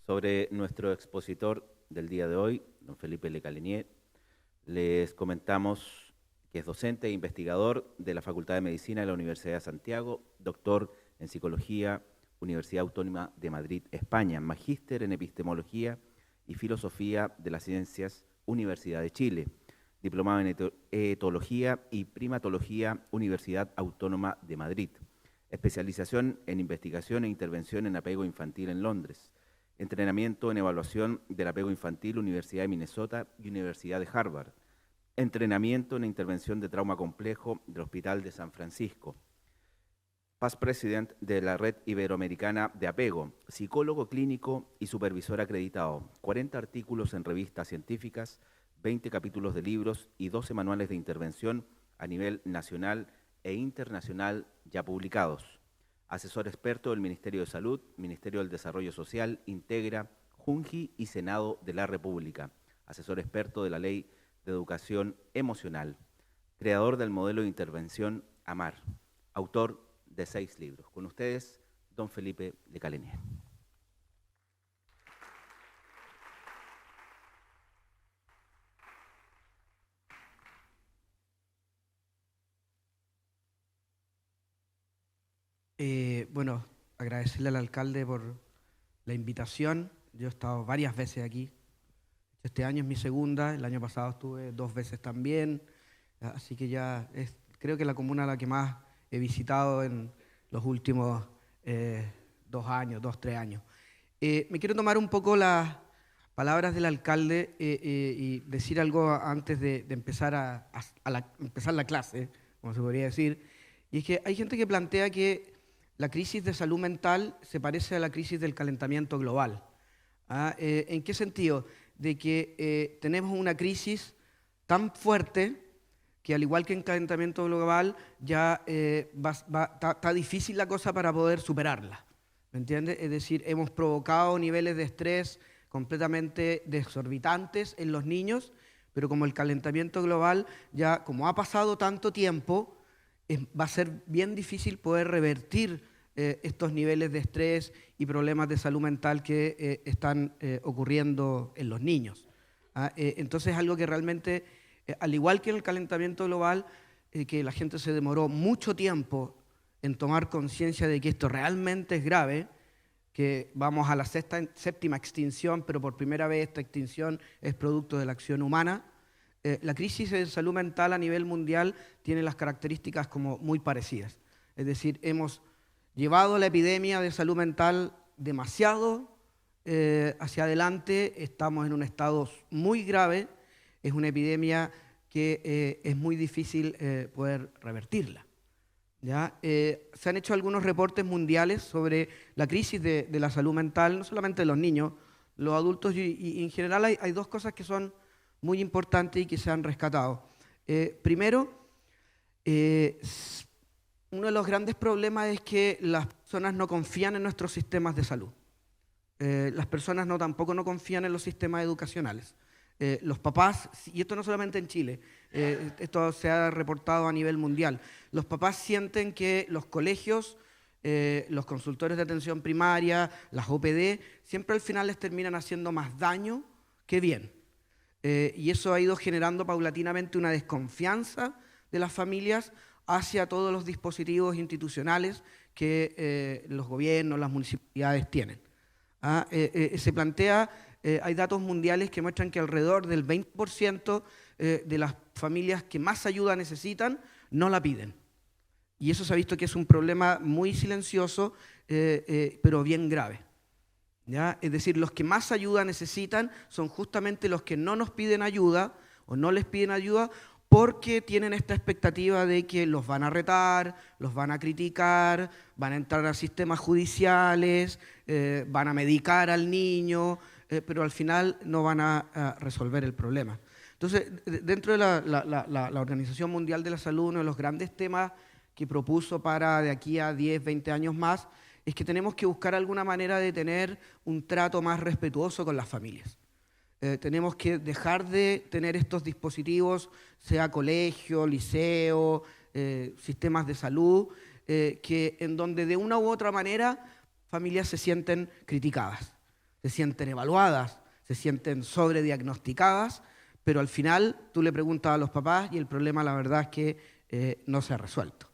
Sobre nuestro expositor del día de hoy, don Felipe Le Calenier, les comentamos que es docente e investigador de la Facultad de Medicina de la Universidad de Santiago, doctor en Psicología, Universidad Autónoma de Madrid, España, magíster en Epistemología y Filosofía de las Ciencias, Universidad de Chile, diplomado en Etología y Primatología, Universidad Autónoma de Madrid, especialización en investigación e intervención en apego infantil en Londres, entrenamiento en evaluación del apego infantil, Universidad de Minnesota y Universidad de Harvard, entrenamiento en intervención de trauma complejo del Hospital de San Francisco, past president de la Red Iberoamericana de Apego, psicólogo clínico y supervisor acreditado, 40 artículos en revistas científicas, 20 capítulos de libros y 12 manuales de intervención a nivel nacional e internacional ya publicados. Asesor experto del Ministerio de Salud, Ministerio del Desarrollo Social, Integra, Junji y Senado de la República. Asesor experto de la Ley de Educación Emocional. Creador del modelo de intervención AMAR. Autor de 6 libros. Con ustedes, don Felipe Le Calenier. Bueno, agradecerle al alcalde por la invitación. Yo he estado varias veces aquí. Este año es mi segunda, el año pasado estuve 2 veces también, así que ya es, creo que la comuna a la que más he visitado en los últimos 2 años, 2, 3 años. Me quiero tomar un poco las palabras del alcalde y decir algo antes de empezar empezar la clase, como se podría decir, y es que hay gente que plantea que la crisis de salud mental se parece a la crisis del calentamiento global. ¿En qué sentido? De que tenemos una crisis tan fuerte que al igual que en calentamiento global ya está difícil la cosa para poder superarla. ¿Me entiendes? Es decir, hemos provocado niveles de estrés completamente desorbitantes en los niños, pero como el calentamiento global ya, como ha pasado tanto tiempo, va a ser bien difícil poder revertir estos niveles de estrés y problemas de salud mental que están ocurriendo en los niños. Entonces es algo que realmente, al igual que en el calentamiento global, que la gente se demoró mucho tiempo en tomar conciencia de que esto realmente es grave, que vamos a la séptima extinción, pero por primera vez esta extinción es producto de la acción humana. La crisis de salud mental a nivel mundial tiene las características como muy parecidas. Es decir, hemos llevado la epidemia de salud mental demasiado hacia adelante, estamos en un estado muy grave, es una epidemia que es muy difícil poder revertirla. ¿Ya? Se han hecho algunos reportes mundiales sobre la crisis de la salud mental, no solamente de los niños, los adultos y en general hay 2 cosas que son muy importantes y que se han rescatado. Primero, uno de los grandes problemas es que las personas no confían en nuestros sistemas de salud. Las personas tampoco no confían en los sistemas educacionales. Los papás, y esto no solamente en Chile, esto se ha reportado a nivel mundial, los papás sienten que los colegios, los consultores de atención primaria, las OPD, siempre al final les terminan haciendo más daño que bien. Y eso ha ido generando paulatinamente una desconfianza de las familias hacia todos los dispositivos institucionales que los gobiernos, las municipalidades tienen. Se plantea, hay datos mundiales que muestran que alrededor del 20% de las familias que más ayuda necesitan no la piden. Y eso se ha visto que es un problema muy silencioso, pero bien grave. ¿Ya? Es decir, los que más ayuda necesitan son justamente los que no nos piden ayuda o no les piden ayuda porque tienen esta expectativa de que los van a retar, los van a criticar, van a entrar a sistemas judiciales, van a medicar al niño, pero al final no van a resolver el problema. Entonces, dentro de la Organización Mundial de la Salud, uno de los grandes temas que propuso para de aquí a 10, 20 años más, es que tenemos que buscar alguna manera de tener un trato más respetuoso con las familias. Tenemos que dejar de tener estos dispositivos, sea colegio, liceo, sistemas de salud, que en donde de una u otra manera familias se sienten criticadas, se sienten evaluadas, se sienten sobrediagnosticadas, pero al final tú le preguntas a los papás y el problema la verdad es que no se ha resuelto.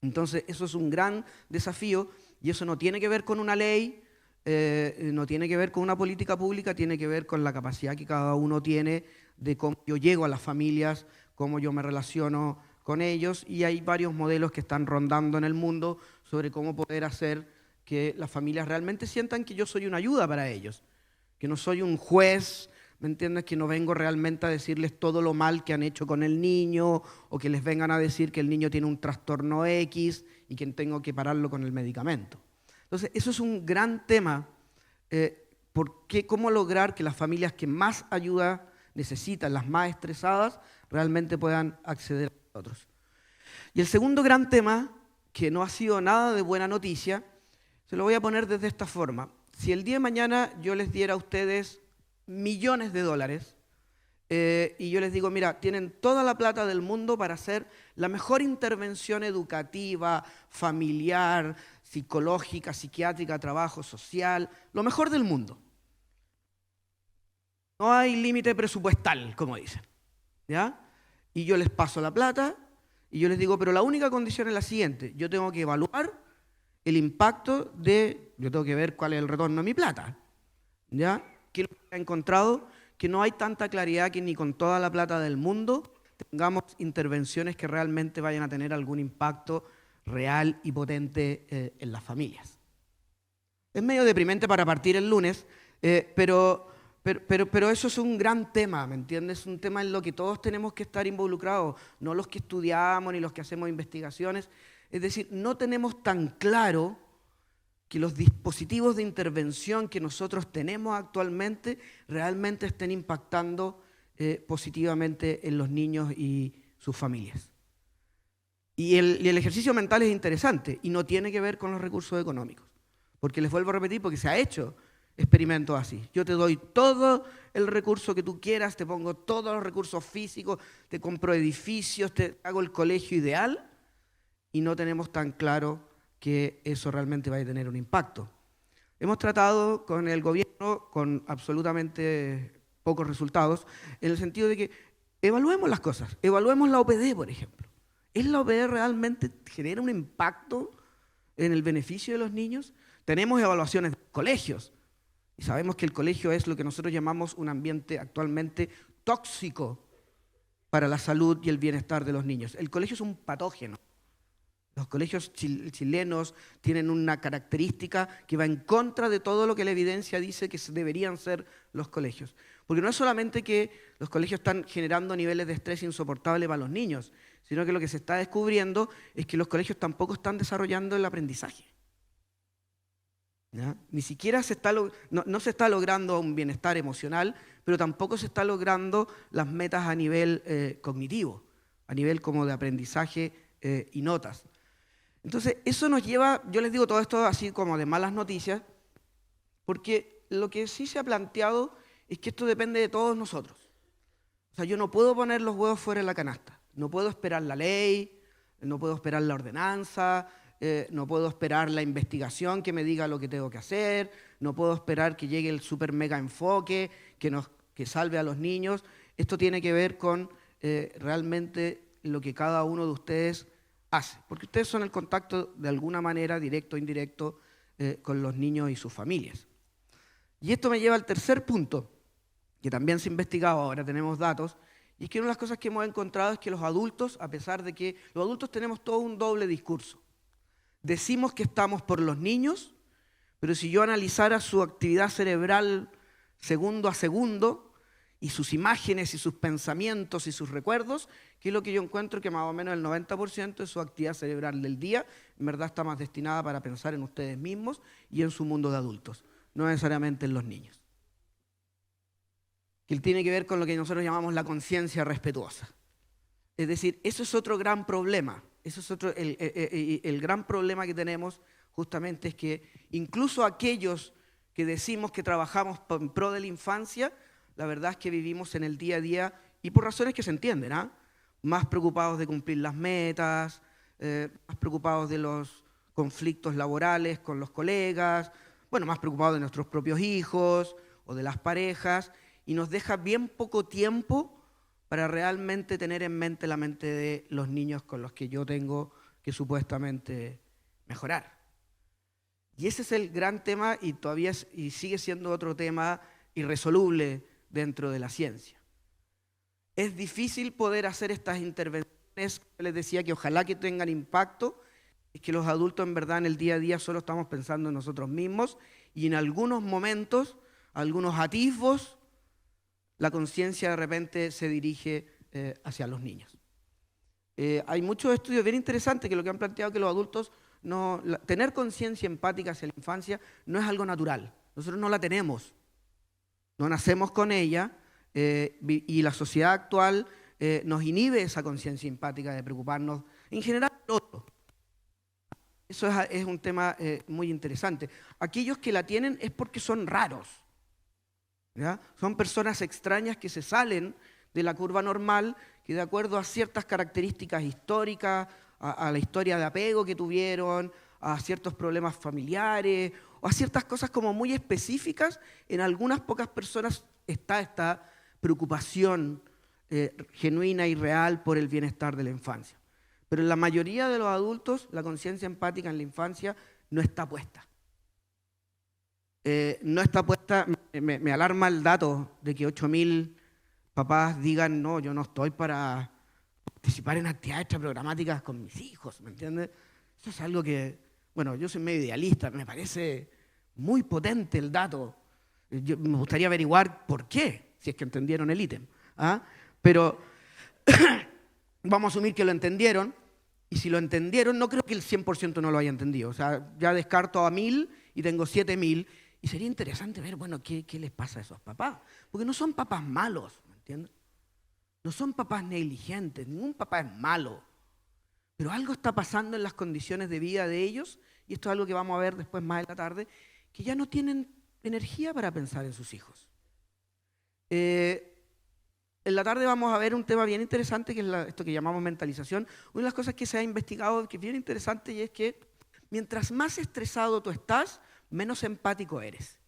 Entonces eso es un gran desafío y eso no tiene que ver con una ley, no tiene que ver con una política pública, tiene que ver con la capacidad que cada uno tiene de cómo yo llego a las familias, cómo yo me relaciono con ellos, y hay varios modelos que están rondando en el mundo sobre cómo poder hacer que las familias realmente sientan que yo soy una ayuda para ellos, que no soy un juez, ¿me entiendes? Que no vengo realmente a decirles todo lo mal que han hecho con el niño o que les vengan a decir que el niño tiene un trastorno X y que tengo que pararlo con el medicamento. Entonces, eso es un gran tema, cómo lograr que las familias que más ayuda necesitan, las más estresadas, realmente puedan acceder a otros. Y el segundo gran tema, que no ha sido nada de buena noticia, se lo voy a poner desde esta forma. Si el día de mañana yo les diera a ustedes millones de dólares y yo les digo, mira, tienen toda la plata del mundo para hacer la mejor intervención educativa, familiar, psicológica, psiquiátrica, trabajo social, lo mejor del mundo. No hay límite presupuestal, como dicen, ¿ya? Y yo les paso la plata y yo les digo, pero la única condición es la siguiente, yo tengo que evaluar el impacto yo tengo que ver cuál es el retorno de mi plata, ¿ya? ¿Qué es lo que he encontrado? Que no hay tanta claridad que ni con toda la plata del mundo tengamos intervenciones que realmente vayan a tener algún impacto real y potente en las familias. Es medio deprimente para partir el lunes, pero eso es un gran tema, ¿me entiendes? Es un tema en lo que todos tenemos que estar involucrados, no los que estudiamos ni los que hacemos investigaciones. Es decir, no tenemos tan claro que los dispositivos de intervención que nosotros tenemos actualmente realmente estén impactando positivamente en los niños y sus familias. Y el ejercicio mental es interesante y no tiene que ver con los recursos económicos, porque les vuelvo a repetir, porque se ha hecho experimentos así. Yo te doy todo el recurso que tú quieras, te pongo todos los recursos físicos, te compro edificios, te hago el colegio ideal y no tenemos tan claro que eso realmente va a tener un impacto. Hemos tratado con el gobierno con absolutamente pocos resultados, en el sentido de que evaluemos las cosas, evaluemos la OPD, por ejemplo. ¿Es la OPD realmente genera un impacto en el beneficio de los niños? Tenemos evaluaciones de colegios y sabemos que el colegio es lo que nosotros llamamos un ambiente actualmente tóxico para la salud y el bienestar de los niños. El colegio es un patógeno. Los colegios chilenos tienen una característica que va en contra de todo lo que la evidencia dice que deberían ser los colegios. Porque no es solamente que los colegios están generando niveles de estrés insoportables para los niños, sino que lo que se está descubriendo es que los colegios tampoco están desarrollando el aprendizaje. ¿Ya? Ni siquiera no se está logrando un bienestar emocional, pero tampoco se está logrando las metas a nivel cognitivo, a nivel como de aprendizaje y notas. Entonces, eso nos lleva, yo les digo todo esto así como de malas noticias, porque lo que sí se ha planteado es que esto depende de todos nosotros. O sea, yo no puedo poner los huevos fuera de la canasta, no puedo esperar la ley, no puedo esperar la ordenanza, no puedo esperar la investigación que me diga lo que tengo que hacer, no puedo esperar que llegue el super mega enfoque que salve a los niños. Esto tiene que ver con realmente lo que cada uno de ustedes hace, porque ustedes son el contacto de alguna manera, directo o indirecto, con los niños y sus familias. Y esto me lleva al tercer punto, que también se ha investigado, ahora tenemos datos, y es que una de las cosas que hemos encontrado es que los adultos, a pesar de que los adultos tenemos todo un doble discurso, decimos que estamos por los niños, pero si yo analizara su actividad cerebral segundo a segundo, y sus imágenes y sus pensamientos y sus recuerdos, que es lo que yo encuentro que más o menos el 90% de su actividad cerebral del día, en verdad está más destinada para pensar en ustedes mismos y en su mundo de adultos, no necesariamente en los niños. Que tiene que ver con lo que nosotros llamamos la conciencia respetuosa. Es decir, eso es otro gran problema. Eso es el gran problema que tenemos justamente es que incluso aquellos que decimos que trabajamos en pro de la infancia, la verdad es que vivimos en el día a día, y por razones que se entienden, más preocupados de cumplir las metas, más preocupados de los conflictos laborales con los colegas, más preocupados de nuestros propios hijos o de las parejas, y nos deja bien poco tiempo para realmente tener en mente la mente de los niños con los que yo tengo que supuestamente mejorar. Y ese es el gran tema y todavía y sigue siendo otro tema irresoluble dentro de la ciencia. Es difícil poder hacer estas intervenciones, les decía que ojalá que tengan impacto, es que los adultos en verdad en el día a día solo estamos pensando en nosotros mismos y en algunos momentos, algunos atisbos, la conciencia de repente se dirige hacia los niños. Hay muchos estudios bien interesantes que lo que han planteado que los adultos, tener conciencia empática hacia la infancia no es algo natural. Nosotros no la tenemos, no nacemos con ella y la sociedad actual nos inhibe esa conciencia empática de preocuparnos en general del otro. Eso es un tema muy interesante. Aquellos que la tienen es porque son raros, ¿ya? Son personas extrañas que se salen de la curva normal, que de acuerdo a ciertas características históricas, a la historia de apego que tuvieron, a ciertos problemas familiares, o a ciertas cosas como muy específicas, en algunas pocas personas está esta preocupación genuina y real por el bienestar de la infancia. Pero en la mayoría de los adultos, la conciencia empática en la infancia no está puesta. No está puesta, me alarma el dato de que 8.000 papás digan, no, yo no estoy para participar en actividades extraprogramáticas con mis hijos, ¿me entiendes? Eso es algo que, bueno, yo soy medio idealista, me parece muy potente el dato. Me gustaría averiguar por qué, si es que entendieron el ítem. Pero vamos a asumir que lo entendieron, y si lo entendieron, no creo que el 100% no lo haya entendido. O sea, ya descarto a 1.000 y tengo 7.000, y sería interesante ver, bueno, qué les pasa a esos papás. Porque no son papás malos, ¿me entiendes? No son papás negligentes, ningún papá es malo. Pero algo está pasando en las condiciones de vida de ellos, y esto es algo que vamos a ver después más en la tarde, que ya no tienen energía para pensar en sus hijos. En la tarde vamos a ver un tema bien interesante, que es esto que llamamos mentalización. Una de las cosas que se ha investigado, que es bien interesante, y es que mientras más estresado tú estás, menos empático eres.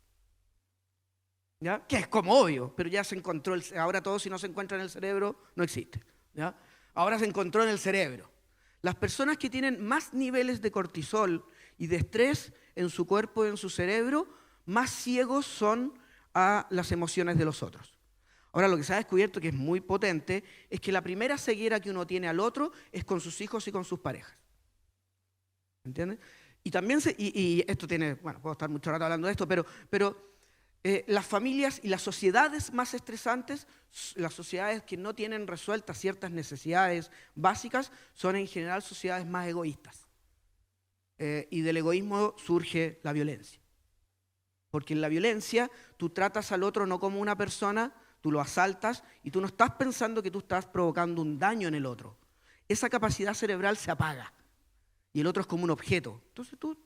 ¿Ya? Que es como obvio, pero ya se encontró, ahora todo si no se encuentra en el cerebro, no existe. ¿Ya? Ahora se encontró en el cerebro. Las personas que tienen más niveles de cortisol y de estrés en su cuerpo y en su cerebro, más ciegos son a las emociones de los otros. Ahora, lo que se ha descubierto, que es muy potente, es que la primera ceguera que uno tiene al otro es con sus hijos y con sus parejas. ¿Entiendes? Y también, y esto tiene, bueno, puedo estar mucho rato hablando de esto, pero las familias y las sociedades más estresantes, las sociedades que no tienen resueltas ciertas necesidades básicas, son en general sociedades más egoístas. Y del egoísmo surge la violencia. Porque en la violencia tú tratas al otro no como una persona, tú lo asaltas y tú no estás pensando que tú estás provocando un daño en el otro. Esa capacidad cerebral se apaga y el otro es como un objeto. Entonces tú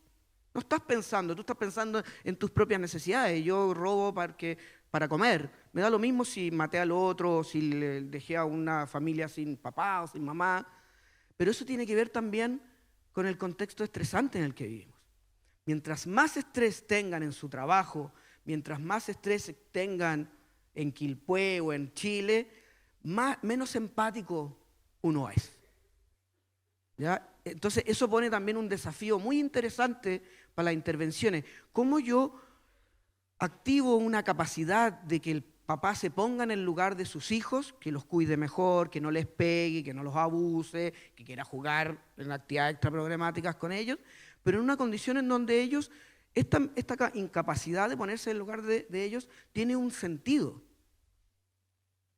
no estás pensando, tú estás pensando en tus propias necesidades. Yo robo para comer. Me da lo mismo si maté al otro, o si le dejé a una familia sin papá o sin mamá. Pero eso tiene que ver también con el contexto estresante en el que vivimos. Mientras más estrés tengan en su trabajo, mientras más estrés tengan en Quilpué o en Chile, menos empático uno es. ¿Ya? Entonces eso pone también un desafío muy interesante para las intervenciones. ¿Cómo yo activo una capacidad de que el papá se ponga en el lugar de sus hijos, que los cuide mejor, que no les pegue, que no los abuse, que quiera jugar en actividades extraprogramáticas con ellos, pero en una condición en donde ellos, esta incapacidad de ponerse en el lugar de ellos tiene un sentido?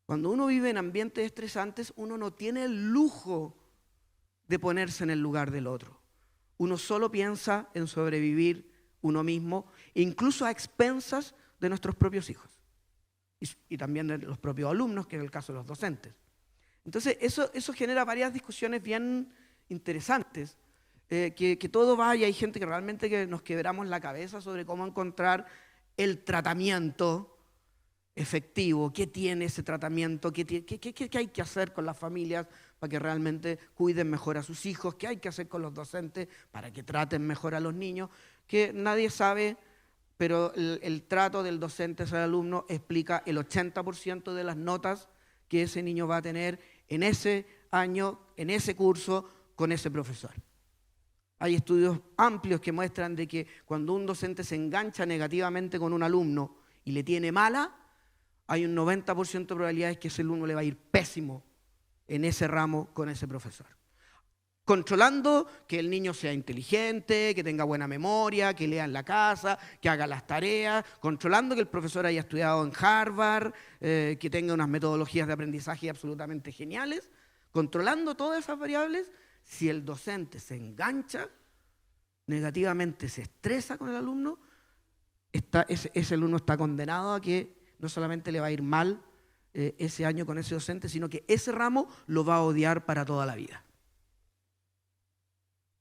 Cuando uno vive en ambientes estresantes, uno no tiene el lujo de ponerse en el lugar del otro. Uno solo piensa en sobrevivir uno mismo, incluso a expensas de nuestros propios hijos. Y también de los propios alumnos, que es el caso de los docentes. Entonces, eso genera varias discusiones bien interesantes, que todo va, y hay gente que realmente que nos quebramos la cabeza sobre cómo encontrar el tratamiento efectivo, qué tiene ese tratamiento, qué hay que hacer con las familias para que realmente cuiden mejor a sus hijos, qué hay que hacer con los docentes para que traten mejor a los niños, que nadie sabe pero el trato del docente hacia el alumno explica el 80% de las notas que ese niño va a tener en ese año, en ese curso, con ese profesor. Hay estudios amplios que muestran de que cuando un docente se engancha negativamente con un alumno y le tiene mala, hay un 90% de probabilidades que ese alumno le va a ir pésimo en ese ramo con ese profesor. Controlando que el niño sea inteligente, que tenga buena memoria, que lea en la casa, que haga las tareas, controlando que el profesor haya estudiado en Harvard, que tenga unas metodologías de aprendizaje absolutamente geniales. Controlando todas esas variables, si el docente se engancha negativamente, se estresa con el alumno, ese alumno está condenado a que no solamente le va a ir mal ese año con ese docente, sino que ese ramo lo va a odiar para toda la vida.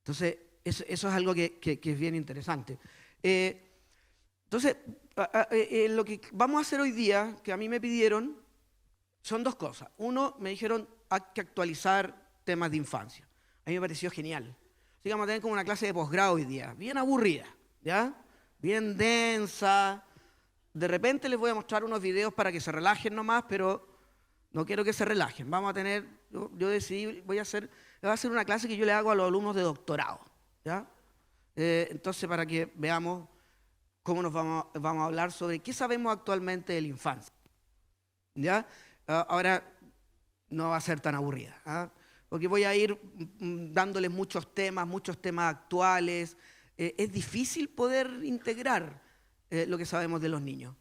Entonces, eso es algo que es bien interesante. Entonces, lo que vamos a hacer hoy día, que a mí me pidieron, son dos cosas. Uno, me dijeron, hay que actualizar temas de infancia. A mí me pareció genial. Así que vamos a tener como una clase de posgrado hoy día, bien aburrida, ¿ya? Bien densa. De repente les voy a mostrar unos videos para que se relajen nomás, pero no quiero que se relajen. Vamos a tener, yo decidí, voy a hacer una clase que yo le hago a los alumnos de doctorado, ¿ya? Entonces, para que veamos cómo nos vamos a hablar sobre qué sabemos actualmente de la infancia, ¿ya? Ahora no va a ser tan aburrida, ¿ah? Porque voy a ir dándoles muchos temas actuales. Es difícil poder integrar lo que sabemos de los niños.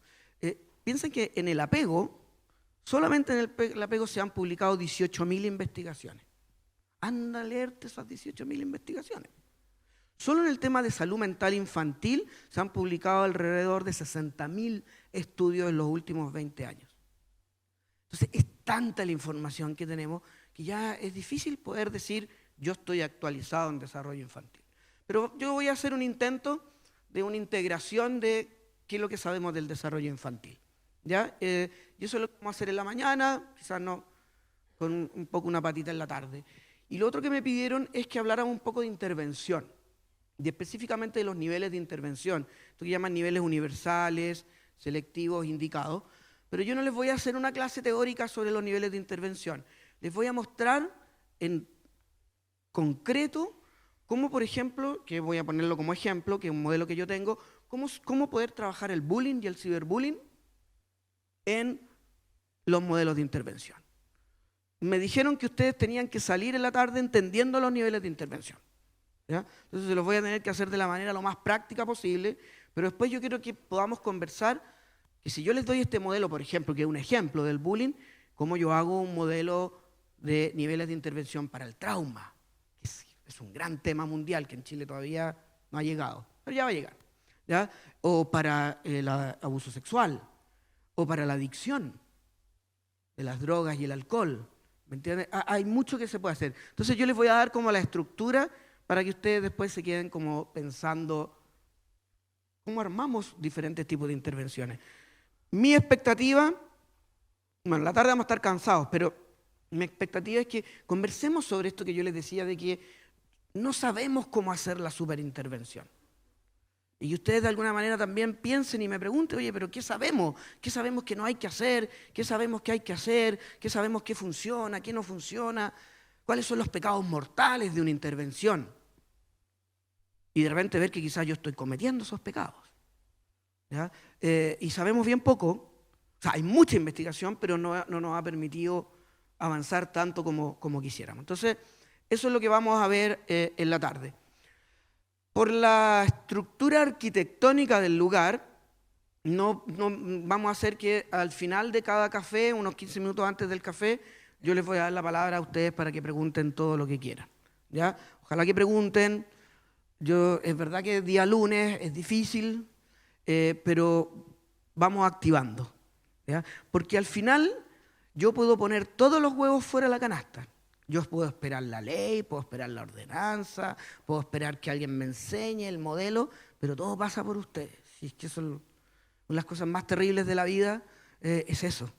Piensen que en el apego, solamente en el apego se han publicado 18.000 investigaciones. Anda a leerte esas 18.000 investigaciones. Solo en el tema de salud mental infantil se han publicado alrededor de 60.000 estudios en los últimos 20 años. Entonces, es tanta la información que tenemos que ya es difícil poder decir yo estoy actualizado en desarrollo infantil. Pero yo voy a hacer un intento de una integración de qué es lo que sabemos del desarrollo infantil, ¿ya? Y eso es lo que vamos a hacer en la mañana, quizás no, con un poco una patita en la tarde. Y lo otro que me pidieron es que habláramos un poco de intervención, y específicamente de los niveles de intervención, esto que llaman niveles universales, selectivos, indicados. Pero yo no les voy a hacer una clase teórica sobre los niveles de intervención. Les voy a mostrar en concreto cómo, por ejemplo, que voy a ponerlo como ejemplo, que es un modelo que yo tengo, cómo poder trabajar el bullying y el ciberbullying en los modelos de intervención. Me dijeron que ustedes tenían que salir en la tarde entendiendo los niveles de intervención, ¿ya? Entonces se los voy a tener que hacer de la manera lo más práctica posible, pero después yo quiero que podamos conversar que si yo les doy este modelo, por ejemplo, que es un ejemplo del bullying, cómo yo hago un modelo de niveles de intervención para el trauma, que es un gran tema mundial que en Chile todavía no ha llegado, pero ya va a llegar, ¿ya? O para el abuso sexual, o para la adicción de las drogas y el alcohol, ¿me entiendes? Hay mucho que se puede hacer. Entonces yo les voy a dar como la estructura para que ustedes después se queden como pensando cómo armamos diferentes tipos de intervenciones. Mi expectativa, bueno, en la tarde vamos a estar cansados, pero mi expectativa es que conversemos sobre esto que yo les decía de que no sabemos cómo hacer la superintervención. Y ustedes de alguna manera también piensen y me pregunten, oye, pero ¿qué sabemos? ¿Qué sabemos que no hay que hacer? ¿Qué sabemos que hay que hacer? ¿Qué sabemos que funciona? ¿Qué no funciona? ¿Cuáles son los pecados mortales de una intervención? Y de repente ver que quizás yo estoy cometiendo esos pecados, ¿ya? Y sabemos bien poco, o sea, hay mucha investigación, pero no nos ha permitido avanzar tanto como quisiéramos. Entonces, eso es lo que vamos a ver en la tarde. Por la estructura arquitectónica del lugar, no vamos a hacer que al final de cada café, unos 15 minutos antes del café, yo les voy a dar la palabra a ustedes para que pregunten todo lo que quieran, ¿ya? Ojalá que pregunten. Es verdad que el día lunes es difícil, pero vamos activando, ¿ya? Porque al final yo puedo poner todos los huevos fuera de la canasta. Yo puedo esperar la ley, puedo esperar la ordenanza, puedo esperar que alguien me enseñe el modelo, pero todo pasa por ustedes. Y es que son las cosas más terribles de la vida, es eso.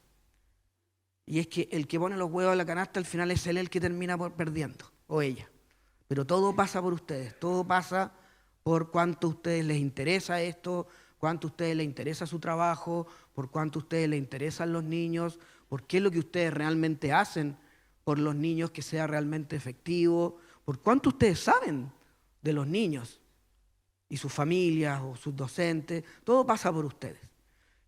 Y es que el que pone los huevos en la canasta al final es él el que termina perdiendo, o ella. Pero todo pasa por ustedes, todo pasa por cuánto a ustedes les interesa esto, cuánto a ustedes les interesa su trabajo, por cuánto a ustedes les interesan los niños, por qué es lo que ustedes realmente hacen por los niños que sea realmente efectivo, por cuánto ustedes saben de los niños y sus familias o sus docentes, todo pasa por ustedes.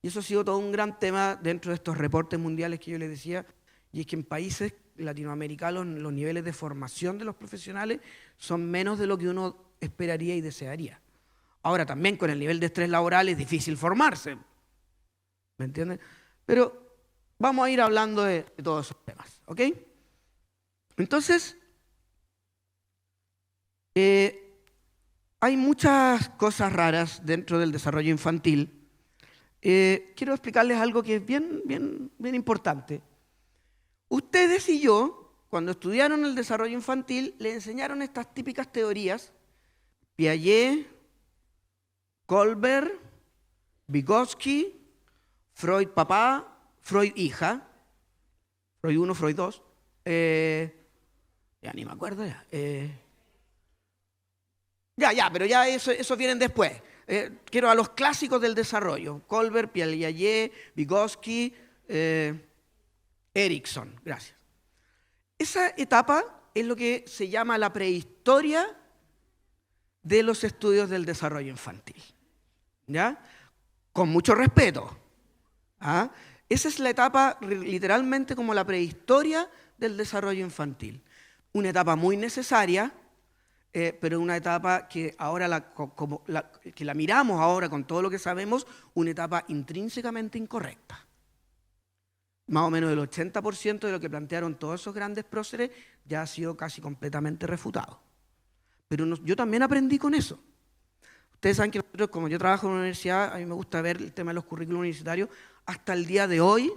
Y eso ha sido todo un gran tema dentro de estos reportes mundiales que yo les decía, y es que en países latinoamericanos los niveles de formación de los profesionales son menos de lo que uno esperaría y desearía. Ahora, también con el nivel de estrés laboral es difícil formarse, ¿me entienden? Pero vamos a ir hablando de todos esos temas, ¿ok? Entonces, hay muchas cosas raras dentro del desarrollo infantil. Quiero explicarles algo que es bien importante. Ustedes y yo, cuando estudiaron el desarrollo infantil, les enseñaron estas típicas teorías, Piaget, Kohlberg, Vygotsky, Freud papá, Freud hija, Freud 1, Freud 2, ya ni me acuerdo ya. Pero ya eso vienen después. Quiero a los clásicos del desarrollo, Kohlberg, Piaget, Vygotsky, Erikson, gracias. Esa etapa es lo que se llama la prehistoria de los estudios del desarrollo infantil, ¿ya? Con mucho respeto. ¿Ah? Esa es la etapa literalmente como la prehistoria del desarrollo infantil. Una etapa muy necesaria, pero una etapa que ahora que la miramos ahora con todo lo que sabemos, una etapa intrínsecamente incorrecta. Más o menos el 80% de lo que plantearon todos esos grandes próceres ya ha sido casi completamente refutado. Pero yo también aprendí con eso. Ustedes saben que nosotros, como yo trabajo en una universidad, a mí me gusta ver el tema de los currículos universitarios. Hasta el día de hoy,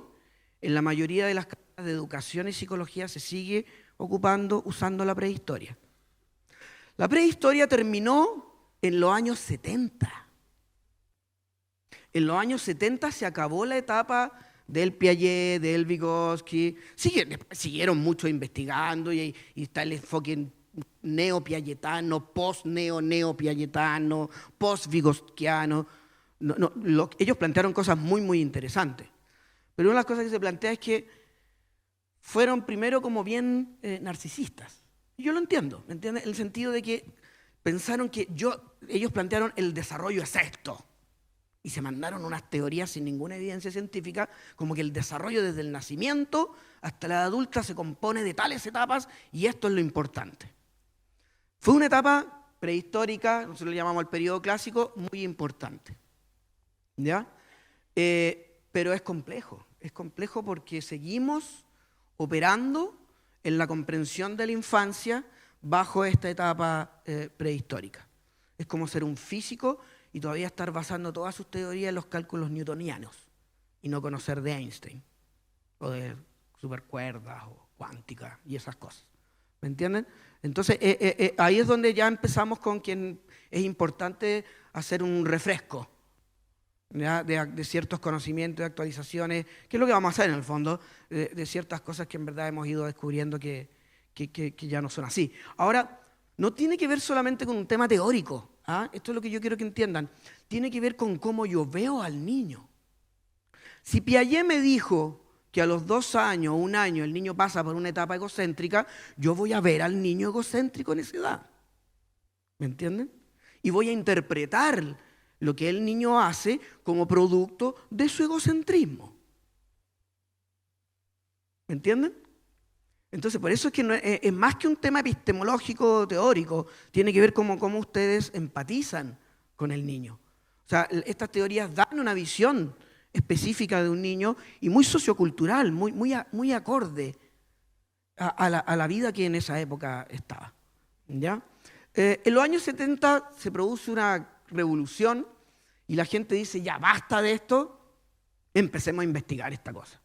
en la mayoría de las carreras de educación y psicología se sigue usando la prehistoria. La prehistoria terminó en los años 70. En los años 70 se acabó la etapa del Piaget, del Vygotsky. Siguieron mucho investigando y está el enfoque neopiagetano, post-neopiagetano, post-vygotskiano. Ellos plantearon cosas muy interesantes. Pero una de las cosas que se plantea es que fueron primero como bien narcisistas. Y yo lo entiendo, ¿me entiendes? En el sentido de que pensaron que ellos plantearon el desarrollo es esto. Y se mandaron unas teorías sin ninguna evidencia científica, como que el desarrollo desde el nacimiento hasta la edad adulta se compone de tales etapas y esto es lo importante. Fue una etapa prehistórica, nosotros le llamamos el periodo clásico, muy importante. ¿Ya? Pero es complejo porque seguimos operando en la comprensión de la infancia bajo esta etapa prehistórica. Es como ser un físico y todavía estar basando todas sus teorías en los cálculos newtonianos y no conocer de Einstein o de supercuerdas o cuántica y esas cosas. ¿Me entienden? Entonces, ahí es donde ya empezamos con que es importante hacer un refresco, ¿ya? De ciertos conocimientos, de actualizaciones, que es lo que vamos a hacer en el fondo, de ciertas cosas que en verdad hemos ido descubriendo que ya no son así. Ahora, no tiene que ver solamente con un tema teórico. ¿Ah? Esto es lo que yo quiero que entiendan. Tiene que ver con cómo yo veo al niño. Si Piaget me dijo que a los 2 años o 1 año el niño pasa por una etapa egocéntrica, yo voy a ver al niño egocéntrico en esa edad. ¿Me entienden? Y voy a interpretar lo que el niño hace como producto de su egocentrismo. ¿Me entienden? Entonces, por eso es que es más que un tema epistemológico teórico, tiene que ver con cómo ustedes empatizan con el niño. O sea, estas teorías dan una visión específica de un niño y muy sociocultural, muy acorde a la vida que en esa época estaba. ¿Ya? En los años 70 se produce una revolución y la gente dice, ya basta de esto, empecemos a investigar esta cosa.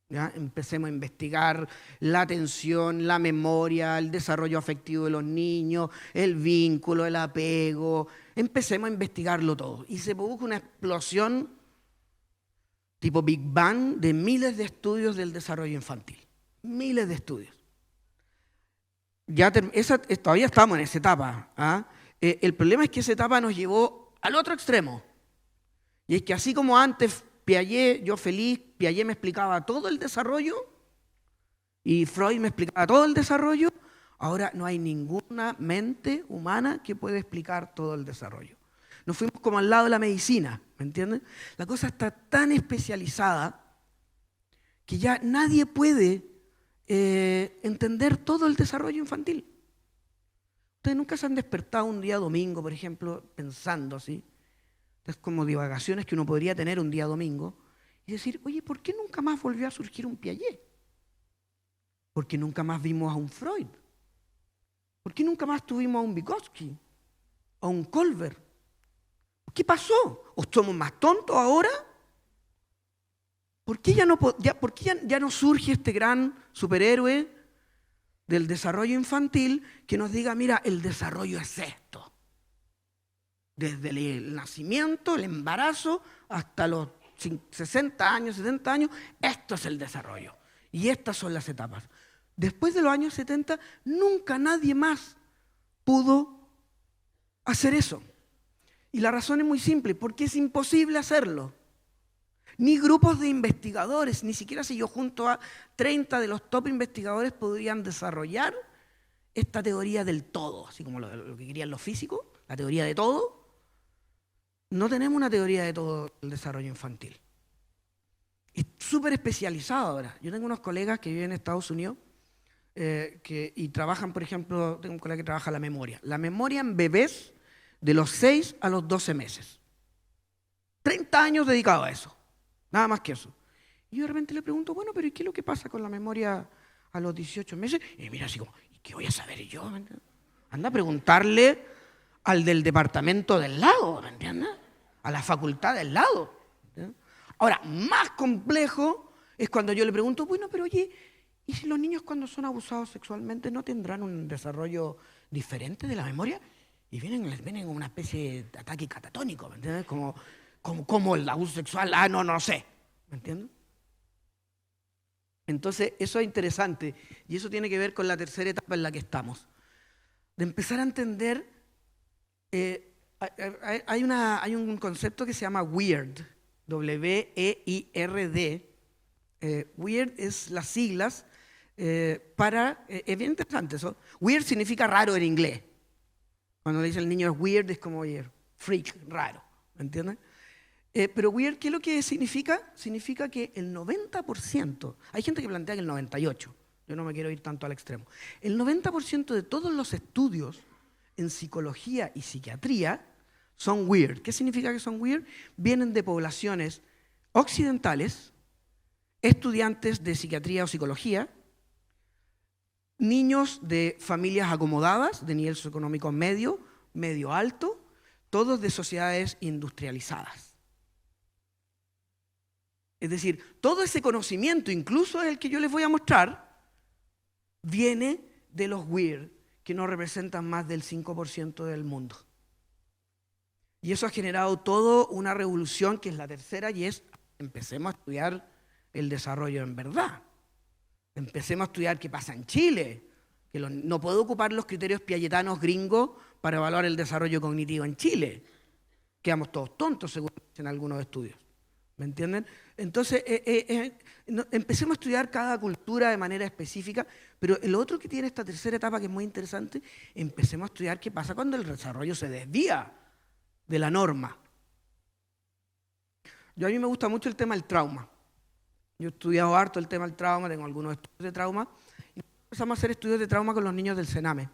¿Ya? Empecemos a investigar la atención, la memoria, el desarrollo afectivo de los niños, el vínculo, el apego. Empecemos a investigarlo todo. Y se produjo una explosión tipo Big Bang de miles de estudios del desarrollo infantil. Miles de estudios. Todavía estamos en esa etapa. ¿Ah? El problema es que esa etapa nos llevó al otro extremo. Y es que así como antes Piaget, yo feliz, Piaget me explicaba todo el desarrollo y Freud me explicaba todo el desarrollo, ahora no hay ninguna mente humana que pueda explicar todo el desarrollo. Nos fuimos como al lado de la medicina, ¿me entienden? La cosa está tan especializada que ya nadie puede entender todo el desarrollo infantil. Ustedes nunca se han despertado un día domingo, por ejemplo, pensando así. Es como divagaciones que uno podría tener un día domingo y decir, oye, ¿por qué nunca más volvió a surgir un Piaget? ¿Por qué nunca más vimos a un Freud? ¿Por qué nunca más tuvimos a un Vygotsky? ¿A un Colbert? ¿Qué pasó? ¿O somos más tontos ahora? ¿Por qué ya no surge este gran superhéroe del desarrollo infantil que nos diga, mira, el desarrollo es esto? Desde el nacimiento, el embarazo, hasta los 60 años, 70 años, esto es el desarrollo. Y estas son las etapas. Después de los años 70, nunca nadie más pudo hacer eso. Y la razón es muy simple, porque es imposible hacerlo. Ni grupos de investigadores, ni siquiera si yo junto a 30 de los top investigadores podrían desarrollar esta teoría del todo, así como lo que querían los físicos, la teoría de todo. No tenemos una teoría de todo el desarrollo infantil. Es súper especializado ahora. Yo tengo unos colegas que viven en Estados Unidos y trabajan, por ejemplo, tengo un colega que trabaja la memoria. La memoria en bebés de los 6 a los 12 meses. 30 años dedicados a eso. Nada más que eso. Y yo de repente le pregunto, bueno, pero ¿y qué es lo que pasa con la memoria a los 18 meses? Y mira así como, ¿y qué voy a saber yo? Anda a preguntarle al del departamento del lado, ¿me entiendes? A la facultad del lado. ¿Entiendes? Ahora, más complejo es cuando yo le pregunto, bueno, pero oye, ¿y si los niños cuando son abusados sexualmente no tendrán un desarrollo diferente de la memoria? Y les vienen como una especie de ataque catatónico, ¿me entiendes? Como el abuso sexual, no sé, ¿me entiendes? Entonces, eso es interesante y eso tiene que ver con la tercera etapa en la que estamos. De empezar a entender, hay un concepto que se llama WEIRD, W-E-I-R-D. WEIRD es las siglas es bien interesante eso. Weird significa raro en inglés. Cuando le dice el niño es weird, es como freak, raro, ¿me entiendes? Pero weird, ¿qué es lo que significa? Significa que el 90%, hay gente que plantea que el 98%, yo no me quiero ir tanto al extremo, el 90% de todos los estudios en psicología y psiquiatría son weird. ¿Qué significa que son weird? Vienen de poblaciones occidentales, estudiantes de psiquiatría o psicología, niños de familias acomodadas, de nivel socioeconómico medio, medio alto, todos de sociedades industrializadas. Es decir, todo ese conocimiento, incluso el que yo les voy a mostrar, viene de los weird, que no representan más del 5% del mundo. Y eso ha generado toda una revolución, que es la tercera, y es, empecemos a estudiar el desarrollo en verdad. Empecemos a estudiar qué pasa en Chile, que no puedo ocupar los criterios piagetanos gringos para evaluar el desarrollo cognitivo en Chile. Quedamos todos tontos, según dicen algunos estudios. ¿Me entienden? Entonces, empecemos a estudiar cada cultura de manera específica, pero el otro que tiene esta tercera etapa, que es muy interesante, empecemos a estudiar qué pasa cuando el desarrollo se desvía de la norma. A mí me gusta mucho el tema del trauma. Yo he estudiado harto el tema del trauma, tengo algunos estudios de trauma, y empezamos a hacer estudios de trauma con los niños del Sename.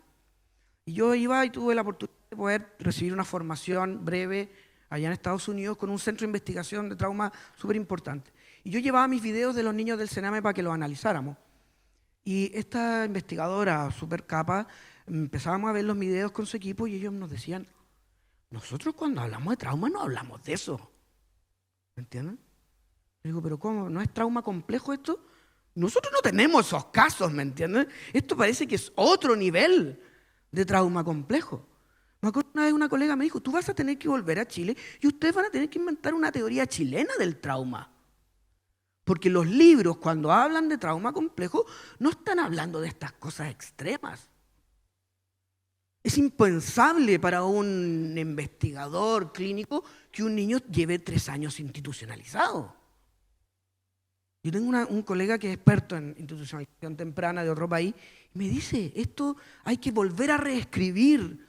Y yo iba y tuve la oportunidad de poder recibir una formación breve allá en Estados Unidos con un centro de investigación de trauma súper importante. Y yo llevaba mis videos de los niños del Sename para que los analizáramos. Y esta investigadora súper capa, empezábamos a ver los videos con su equipo y ellos nos decían, nosotros cuando hablamos de trauma no hablamos de eso. ¿Me entienden? Yo digo, pero ¿cómo? ¿No es trauma complejo esto? Nosotros no tenemos esos casos, ¿me entienden? Esto parece que es otro nivel de trauma complejo. Me acuerdo una vez una colega me dijo, tú vas a tener que volver a Chile y ustedes van a tener que inventar una teoría chilena del trauma. Porque los libros, cuando hablan de trauma complejo, no están hablando de estas cosas extremas. Es impensable para un investigador clínico que un niño lleve 3 años institucionalizado. Yo tengo un colega que es experto en institucionalización temprana de otro país y me dice, esto hay que volver a reescribir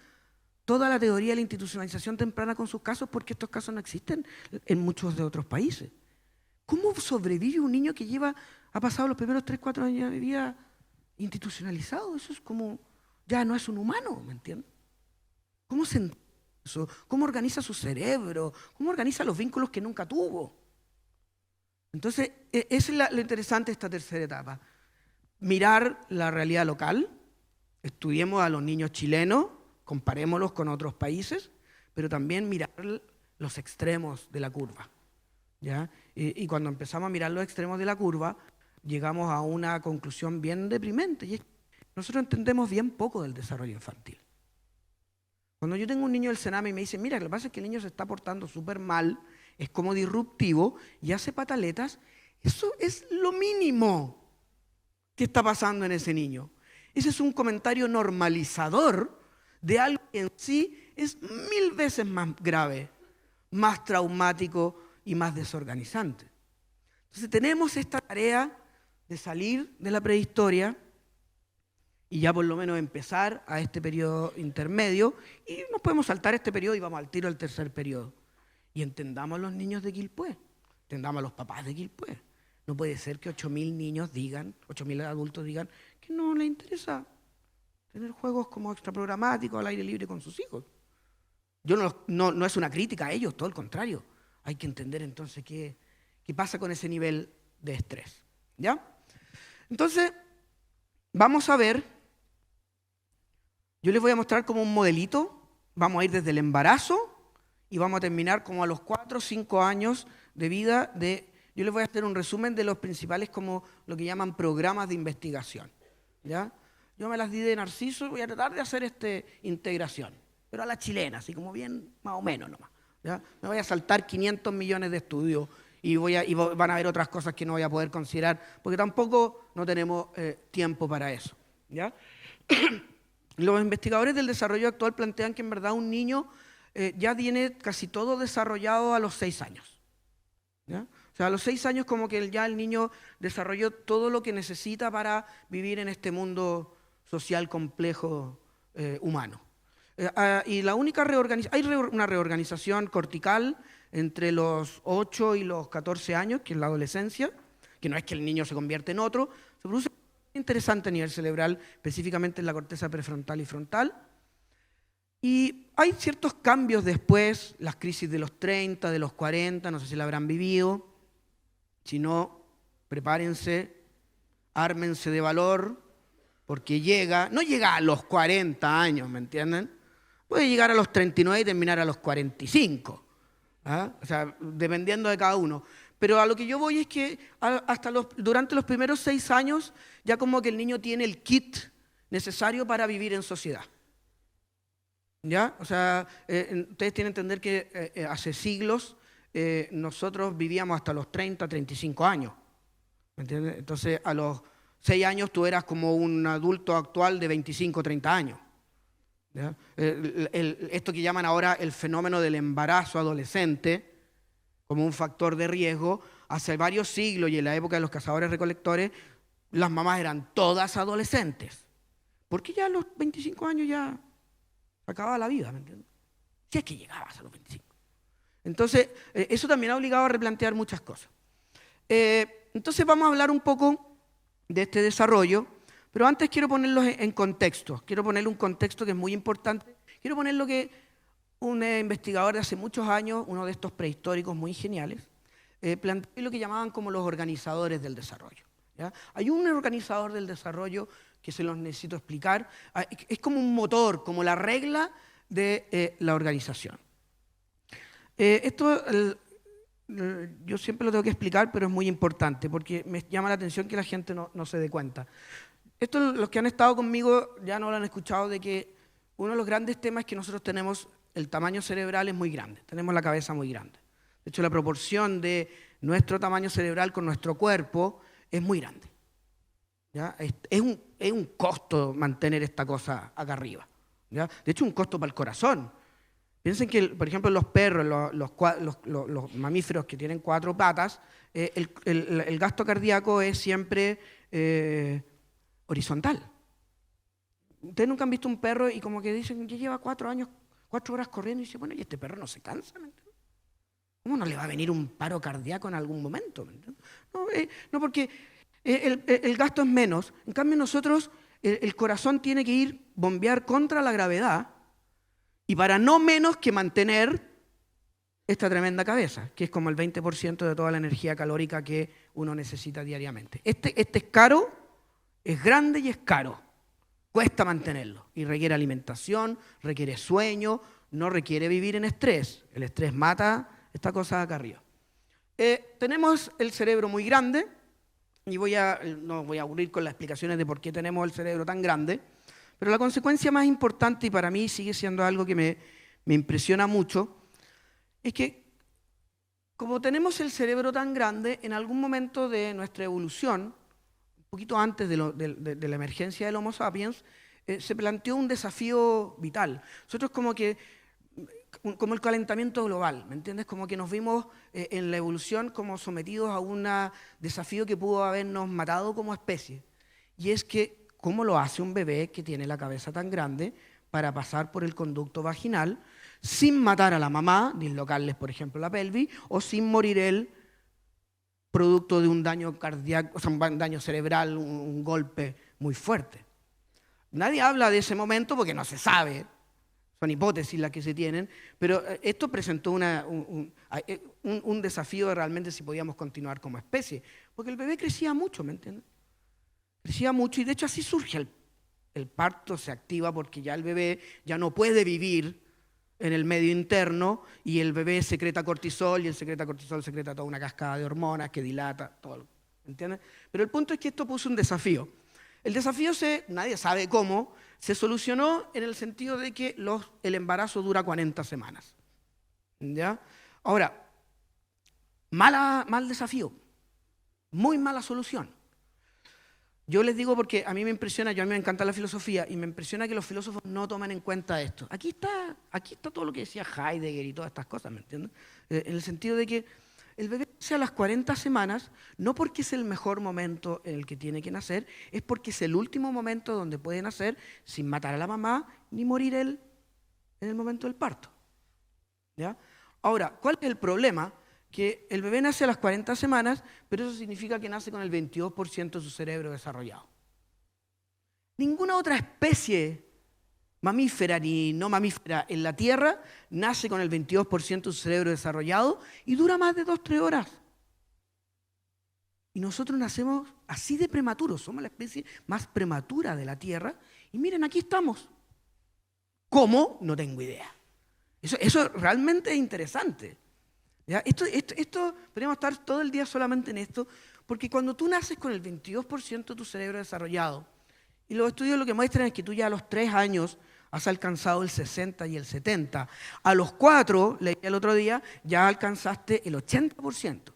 toda la teoría de la institucionalización temprana con sus casos porque estos casos no existen en muchos de otros países. ¿Cómo sobrevive un niño que ha pasado los primeros 3, 4 años de vida institucionalizado? Eso es como, ya no es un humano, ¿me entiendes? ¿Cómo se entiende eso? ¿Cómo organiza su cerebro? ¿Cómo organiza los vínculos que nunca tuvo? Entonces, eso es lo interesante de esta tercera etapa. Mirar la realidad local, estudiemos a los niños chilenos, comparémoslos con otros países, pero también mirar los extremos de la curva, ¿ya? Y cuando empezamos a mirar los extremos de la curva, llegamos a una conclusión bien deprimente, y es que nosotros entendemos bien poco del desarrollo infantil. Cuando yo tengo un niño del Sename y me dice, mira, lo que pasa es que el niño se está portando súper mal, es como disruptivo y hace pataletas, eso es lo mínimo que está pasando en ese niño. Ese es un comentario normalizador de algo que en sí es 1000 veces más grave, más traumático y más desorganizante. Entonces tenemos esta tarea de salir de la prehistoria y ya por lo menos empezar a este periodo intermedio, y nos podemos saltar este periodo y vamos al tiro al tercer periodo. Y entendamos a los niños de Quilpué, entendamos a los papás de Quilpué. No puede ser que 8.000 niños digan, 8.000 adultos digan que no les interesa tener juegos como extraprogramáticos al aire libre con sus hijos. No es una crítica a ellos, todo el contrario. Hay que entender entonces qué pasa con ese nivel de estrés, ¿ya? Entonces, vamos a ver, yo les voy a mostrar como un modelito, vamos a ir desde el embarazo y vamos a terminar como a los 4 o 5 años de vida yo les voy a hacer un resumen de los principales como lo que llaman programas de investigación, ¿ya? Yo me las di de Narciso y voy a tratar de hacer integración, pero a la chilena, así como bien más o menos nomás, ¿ya? Me voy a saltar 500 millones de estudios y van a haber otras cosas que no voy a poder considerar, porque tampoco no tenemos tiempo para eso, ¿ya? Los investigadores del desarrollo actual plantean que en verdad un niño ya tiene casi todo desarrollado a los 6 años, ¿ya? O sea, a los 6 años como que ya el niño desarrolló todo lo que necesita para vivir en este mundo social complejo humano. Y la única hay una reorganización cortical entre los 8 y los 14 años, que es la adolescencia, que no es que el niño se convierte en otro, se produce interesante a nivel cerebral, específicamente en la corteza prefrontal y frontal. Y hay ciertos cambios después, las crisis de los 30, de los 40, no sé si la habrán vivido. Si no, prepárense, ármense de valor, porque no llega a los 40 años, ¿me entienden? Puede llegar a los 39 y terminar a los 45, ¿ah? O sea, dependiendo de cada uno. Pero a lo que yo voy es que durante los primeros 6 años ya como que el niño tiene el kit necesario para vivir en sociedad, ¿ya? O sea, ustedes tienen que entender que hace siglos nosotros vivíamos hasta los 30, 35 años, ¿me entiendes? Entonces a los 6 años tú eras como un adulto actual de 25, 30 años, ¿ya? Esto que llaman ahora el fenómeno del embarazo adolescente como un factor de riesgo, hace varios siglos y en la época de los cazadores-recolectores, las mamás eran todas adolescentes, porque ya a los 25 años ya se acababa la vida, ¿me entiendes? Si es que llegabas a los 25. Entonces, eso también ha obligado a replantear muchas cosas. Entonces vamos a hablar un poco de este desarrollo, pero antes quiero ponerlos en contexto. Quiero ponerle un contexto que es muy importante. Quiero poner lo que un investigador de hace muchos años, uno de estos prehistóricos muy geniales, planteó lo que llamaban como los organizadores del desarrollo, ¿ya? Hay un organizador del desarrollo que se los necesito explicar. Es como un motor, como la regla de la organización. Yo siempre lo tengo que explicar, pero es muy importante porque me llama la atención que la gente no se dé cuenta. Los que han estado conmigo ya no lo han escuchado, de que uno de los grandes temas es que nosotros tenemos el tamaño cerebral es muy grande, tenemos la cabeza muy grande. De hecho, la proporción de nuestro tamaño cerebral con nuestro cuerpo es muy grande, ¿ya? Es un costo mantener esta cosa acá arriba, ¿ya? De hecho, un costo para el corazón. Piensen que, por ejemplo, los perros, los mamíferos que tienen 4 patas, el gasto cardíaco es siempre horizontal. Ustedes nunca han visto un perro y como que dicen que lleva 4 años, 4 horas corriendo y dicen, bueno, ¿y este perro no se cansa? ¿Cómo no le va a venir un paro cardíaco en algún momento? No, porque el gasto es menos. En cambio, nosotros, el corazón tiene que ir bombear contra la gravedad y para no menos que mantener esta tremenda cabeza, que es como el 20% de toda la energía calórica que uno necesita diariamente. Este es caro, es grande y es caro. Cuesta mantenerlo y requiere alimentación, requiere sueño, no requiere vivir en estrés. El estrés mata esta cosa de acá arriba. Tenemos el cerebro muy grande y no voy a aburrir con las explicaciones de por qué tenemos el cerebro tan grande, pero la consecuencia más importante, y para mí sigue siendo algo que me impresiona mucho, es que como tenemos el cerebro tan grande, en algún momento de nuestra evolución, un poquito antes de la emergencia del Homo sapiens, se planteó un desafío vital. Nosotros como el calentamiento global, ¿me entiendes? Como que nos vimos en la evolución como sometidos a un desafío que pudo habernos matado como especie. Y es que, ¿cómo lo hace un bebé que tiene la cabeza tan grande para pasar por el conducto vaginal sin matar a la mamá, dislocarles, por ejemplo, la pelvis, o sin morir él producto de un daño cardíaco, o sea, un daño cerebral, un golpe muy fuerte? Nadie habla de ese momento porque no se sabe, son hipótesis las que se tienen, pero esto presentó un desafío de realmente si podíamos continuar como especie, porque el bebé crecía mucho, ¿me entiendes? Crecía mucho y de hecho así surge el parto, se activa porque ya el bebé ya no puede vivir en el medio interno y el bebé secreta cortisol y el cortisol secreta toda una cascada de hormonas que dilata, todo, ¿entiendes? Pero el punto es que esto puso un desafío. El desafío nadie sabe cómo, se solucionó en el sentido de que el embarazo dura 40 semanas. ¿Ya? Ahora, mal desafío, muy mala solución. Yo les digo porque a mí me encanta la filosofía y me impresiona que los filósofos no tomen en cuenta esto. Aquí está todo lo que decía Heidegger y todas estas cosas, ¿me entiendes? En el sentido de que el bebé nace a las 40 semanas, no porque es el mejor momento en el que tiene que nacer, es porque es el último momento donde puede nacer sin matar a la mamá ni morir él en el momento del parto. ¿Ya? Ahora, ¿cuál es el problema? Que el bebé nace a las 40 semanas, pero eso significa que nace con el 22% de su cerebro desarrollado. Ninguna otra especie mamífera ni no mamífera en la Tierra nace con el 22% de su cerebro desarrollado y dura más de 2-3 horas. Y nosotros nacemos así de prematuros, somos la especie más prematura de la Tierra y miren, aquí estamos. ¿Cómo? No tengo idea. Eso realmente es interesante. ¿Ya? Esto podríamos estar todo el día solamente en esto, porque cuando tú naces con el 22% de tu cerebro desarrollado, y los estudios lo que muestran es que tú ya a los 3 años has alcanzado el 60 y el 70. A los 4, leí el otro día, ya alcanzaste el 80%.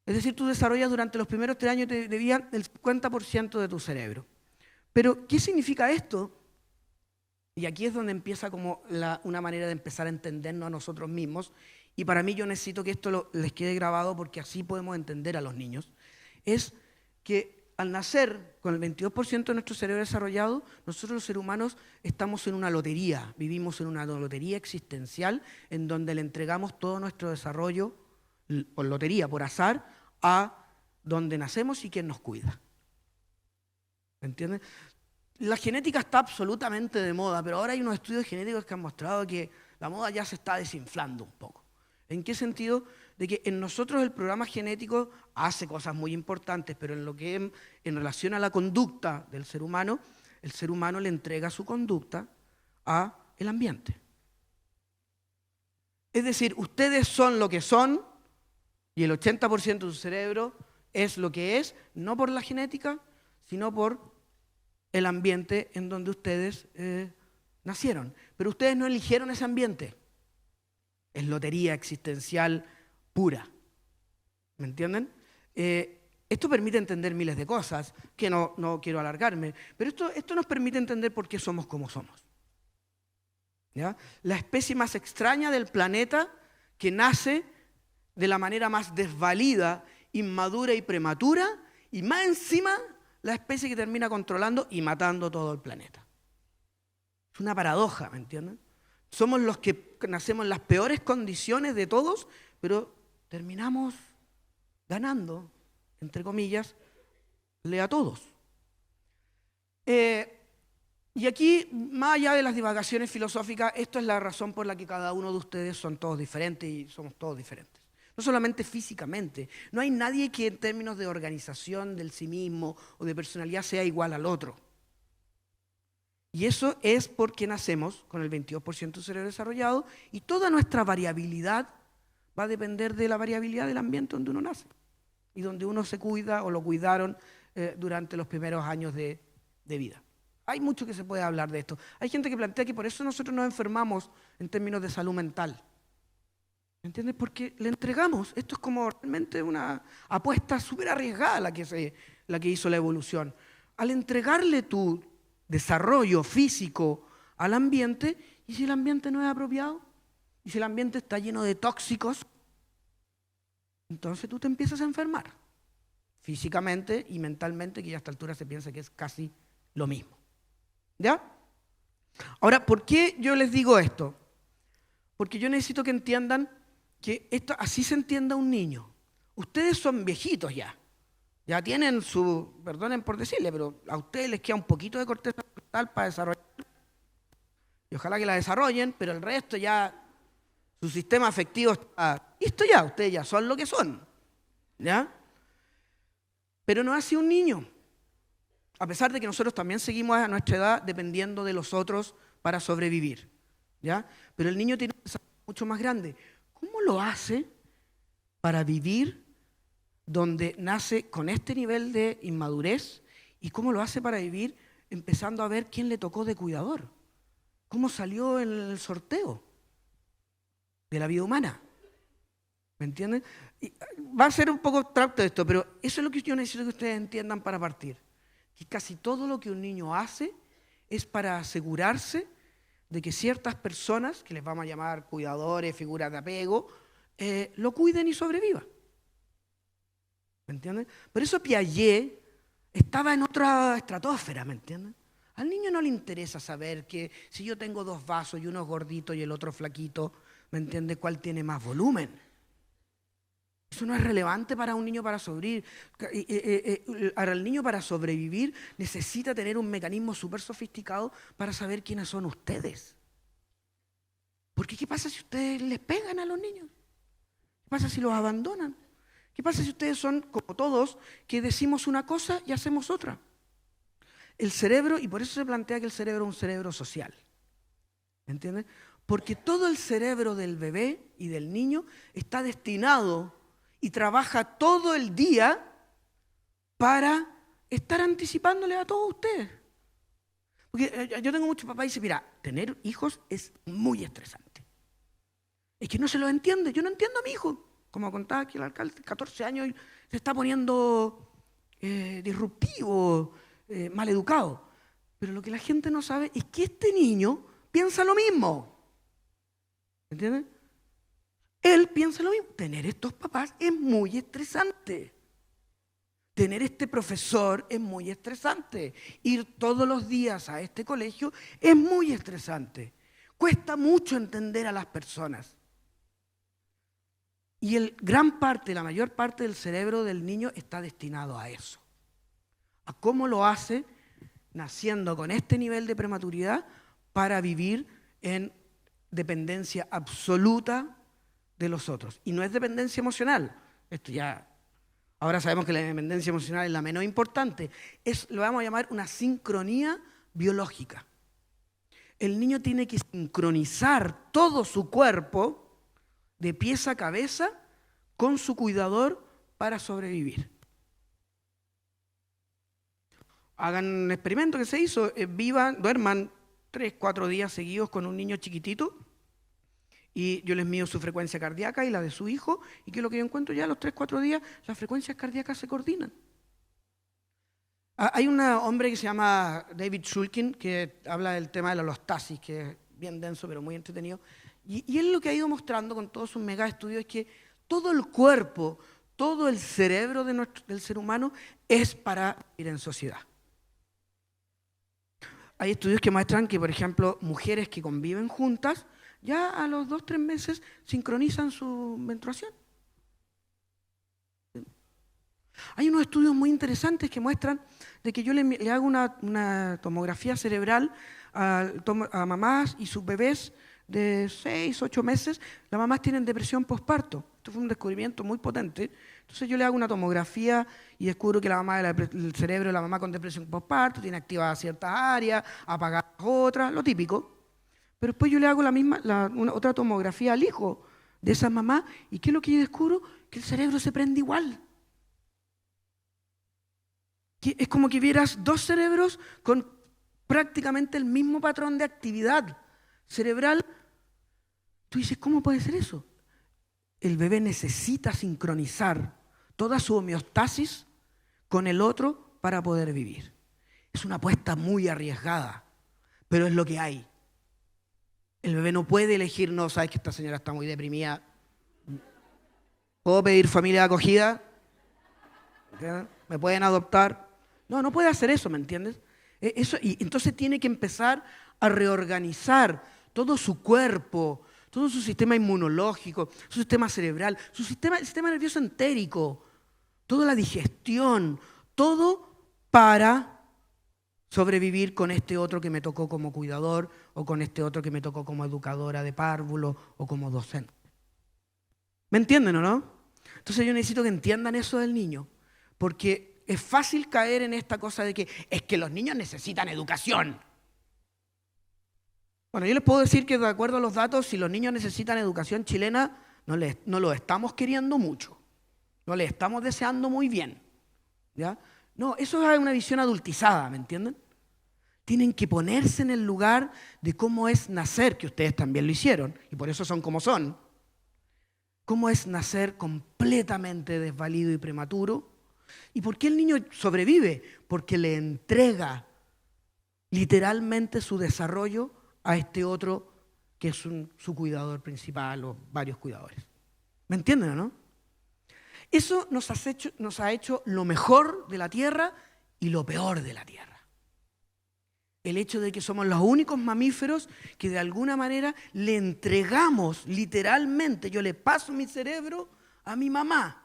Es decir, tú desarrollas durante los primeros 3 años de vida el 50% de tu cerebro. Pero, ¿qué significa esto? Y aquí es donde empieza como una manera de empezar a entendernos a nosotros mismos. Y para mí yo necesito que esto les quede grabado porque así podemos entender a los niños. Es que al nacer con el 22% de nuestro cerebro desarrollado, nosotros los seres humanos estamos en una lotería, vivimos en una lotería existencial en donde le entregamos todo nuestro desarrollo, por lotería, por azar, a donde nacemos y quien nos cuida. ¿Me entienden? La genética está absolutamente de moda, pero ahora hay unos estudios genéticos que han mostrado que la moda ya se está desinflando un poco. ¿En qué sentido? De que en nosotros el programa genético hace cosas muy importantes, pero en relación a la conducta del ser humano, el ser humano le entrega su conducta al ambiente. Es decir, ustedes son lo que son y el 80% de su cerebro es lo que es, no por la genética, sino por el ambiente en donde ustedes nacieron. Pero ustedes no eligieron ese ambiente. Es lotería existencial pura. ¿Me entienden? Esto permite entender miles de cosas, que no quiero alargarme, pero esto nos permite entender por qué somos como somos. ¿Ya? La especie más extraña del planeta que nace de la manera más desvalida, inmadura y prematura, y más encima la especie que termina controlando y matando todo el planeta. Es una paradoja, ¿me entienden? Somos los que nacemos en las peores condiciones de todos, pero terminamos ganando, entre comillas, a todos. Y aquí, más allá de las divagaciones filosóficas, esto es la razón por la que cada uno de ustedes son todos diferentes y somos todos diferentes. No solamente físicamente, no hay nadie que en términos de organización del sí mismo o de personalidad sea igual al otro. Y eso es porque nacemos con el 22% del cerebro desarrollado y toda nuestra variabilidad va a depender de la variabilidad del ambiente donde uno nace y donde uno se cuida o lo cuidaron durante los primeros años de vida. Hay mucho que se puede hablar de esto. Hay gente que plantea que por eso nosotros nos enfermamos en términos de salud mental. ¿Me entiendes? Porque le entregamos, esto es como realmente una apuesta súper arriesgada la que hizo la evolución. Al entregarle tu desarrollo físico al ambiente, ¿y si el ambiente no es apropiado? ¿Y si el ambiente está lleno de tóxicos? Entonces tú te empiezas a enfermar, físicamente y mentalmente, que ya a esta altura se piensa que es casi lo mismo. ¿Ya? Ahora, ¿por qué yo les digo esto? Porque yo necesito que entiendan que esto así se entienda un niño. Ustedes son viejitos ya tienen su, perdonen por decirle, pero a ustedes les queda un poquito de corteza mental para desarrollar. Y ojalá que la desarrollen, pero el resto ya, su sistema afectivo está listo ya, ustedes ya son lo que son. ¿Ya? Pero no es así un niño. A pesar de que nosotros también seguimos a nuestra edad dependiendo de los otros para sobrevivir. ¿Ya? Pero el niño tiene un desarrollo mucho más grande. ¿Cómo lo hace para vivir donde nace con este nivel de inmadurez? ¿Y cómo lo hace para vivir empezando a ver quién le tocó de cuidador? ¿Cómo salió en el sorteo de la vida humana? ¿Me entienden? Y va a ser un poco abstracto esto, pero eso es lo que yo necesito que ustedes entiendan para partir. Que casi todo lo que un niño hace es para asegurarse de que ciertas personas, que les vamos a llamar cuidadores, figuras de apego, lo cuiden y sobrevivan. ¿Me entienden? Por eso Piaget estaba en otra estratosfera, ¿me entienden? Al niño no le interesa saber que si yo tengo dos vasos y uno es gordito y el otro flaquito, ¿me entiende? ¿Cuál tiene más volumen? Eso no es relevante para un niño para sobrevivir. Ahora, el niño para sobrevivir necesita tener un mecanismo súper sofisticado para saber quiénes son ustedes. Porque ¿qué pasa si ustedes les pegan a los niños? ¿Qué pasa si los abandonan? ¿Qué pasa si ustedes son, como todos, que decimos una cosa y hacemos otra? El cerebro, y por eso se plantea que el cerebro es un cerebro social. ¿Me entiendes? Porque todo el cerebro del bebé y del niño está destinado y trabaja todo el día para estar anticipándole a todos ustedes. Porque yo tengo muchos papás y dicen, mira, tener hijos es muy estresante. Es que no se lo entiende. Yo no entiendo a mi hijo. Como contaba aquí el alcalde, 14 años, se está poniendo disruptivo, mal educado. Pero lo que la gente no sabe es que este niño piensa lo mismo. ¿Entiendes? Él piensa lo mismo. Tener estos papás es muy estresante. Tener este profesor es muy estresante. Ir todos los días a este colegio es muy estresante. Cuesta mucho entender a las personas. Y la mayor parte del cerebro del niño está destinado a eso. A cómo lo hace naciendo con este nivel de prematuridad para vivir en dependencia absoluta de los otros. Y no es dependencia emocional. Esto ya, ahora sabemos que la dependencia emocional es la menos importante. Lo vamos a llamar una sincronía biológica. El niño tiene que sincronizar todo su cuerpo de pies a cabeza con su cuidador para sobrevivir. Hagan un experimento que se hizo, duerman 3-4 días seguidos con un niño chiquitito y yo les mido su frecuencia cardíaca y la de su hijo, y que lo que yo encuentro ya a los 3, 4 días, las frecuencias cardíacas se coordinan. Hay un hombre que se llama David Shulkin que habla del tema de la alostasis, que es bien denso pero muy entretenido, y él lo que ha ido mostrando con todos sus mega estudios es que todo el cuerpo, todo el cerebro del ser humano es para vivir en sociedad. Hay estudios que muestran que, por ejemplo, mujeres que conviven juntas, ya a los 2, 3 meses sincronizan su menstruación. Hay unos estudios muy interesantes que muestran de que yo le hago una tomografía cerebral a mamás y sus bebés de 6, 8 meses. Las mamás tienen depresión posparto. Esto fue un descubrimiento muy potente. Entonces yo le hago una tomografía y descubro que el cerebro de la mamá con depresión postparto tiene activadas ciertas áreas, apagadas otras, lo típico. Pero después yo le hago otra tomografía al hijo de esa mamá, y ¿qué es lo que yo descubro? Que el cerebro se prende igual. Que es como que vieras dos cerebros con prácticamente el mismo patrón de actividad cerebral. Tú dices, ¿cómo puede ser eso? El bebé necesita sincronizar toda su homeostasis con el otro para poder vivir. Es una apuesta muy arriesgada, pero es lo que hay. El bebé no puede elegir, no, sabes que esta señora está muy deprimida. ¿Puedo pedir familia de acogida? ¿Me pueden adoptar? No puede hacer eso, ¿me entiendes? Y entonces tiene que empezar a reorganizar todo su cuerpo, todo su sistema inmunológico, su sistema cerebral, el sistema nervioso entérico, toda la digestión, todo para sobrevivir con este otro que me tocó como cuidador o con este otro que me tocó como educadora de párvulo o como docente. ¿Me entienden o no? Entonces yo necesito que entiendan eso del niño, porque es fácil caer en esta cosa de que es que los niños necesitan educación. Bueno, yo les puedo decir que de acuerdo a los datos, si los niños necesitan educación chilena, no lo estamos queriendo mucho, no les estamos deseando muy bien, ¿ya? No, eso es una visión adultizada, ¿me entienden? Tienen que ponerse en el lugar de cómo es nacer, que ustedes también lo hicieron, y por eso son como son. ¿Cómo es nacer completamente desvalido y prematuro? ¿Y por qué el niño sobrevive? Porque le entrega literalmente su desarrollo a este otro que es su cuidador principal o varios cuidadores. ¿Me entienden o no? Eso nos ha hecho lo mejor de la Tierra y lo peor de la Tierra. El hecho de que somos los únicos mamíferos que de alguna manera le entregamos literalmente, yo le paso mi cerebro a mi mamá.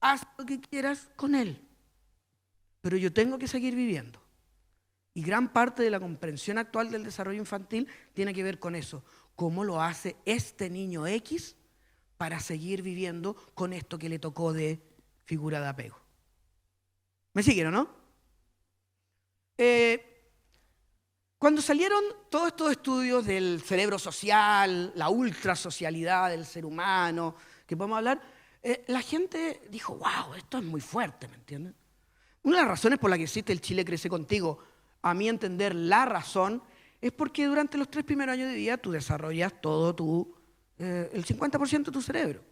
Haz lo que quieras con él, pero yo tengo que seguir viviendo. Y gran parte de la comprensión actual del desarrollo infantil tiene que ver con eso. ¿Cómo lo hace este niño X para seguir viviendo con esto que le tocó de figura de apego? ¿Me siguen o no? Cuando salieron todos estos estudios del cerebro social, la ultrasocialidad del ser humano, que podemos hablar, la gente dijo, wow, esto es muy fuerte, ¿me entienden? Una de las razones por las que existe el Chile Crece Contigo, a mi entender, la razón, es porque durante los 3 primeros años de vida tú desarrollas todo el 50% de tu cerebro.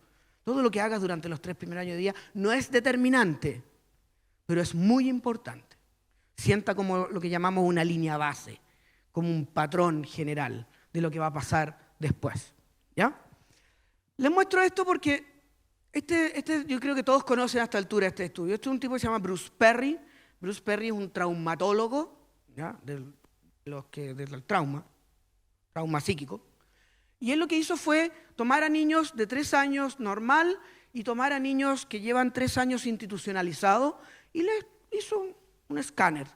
Todo lo que hagas durante los 3 primeros años de vida no es determinante, pero es muy importante. Sienta como lo que llamamos una línea base, como un patrón general de lo que va a pasar después. ¿Ya? Les muestro esto porque yo creo que todos conocen a esta altura este estudio. Este es un tipo que se llama Bruce Perry. Bruce Perry es un traumatólogo, ¿ya? Del trauma psíquico. Y él lo que hizo fue tomar a niños de 3 años normal y tomar a niños que llevan 3 años institucionalizados y les hizo un escáner,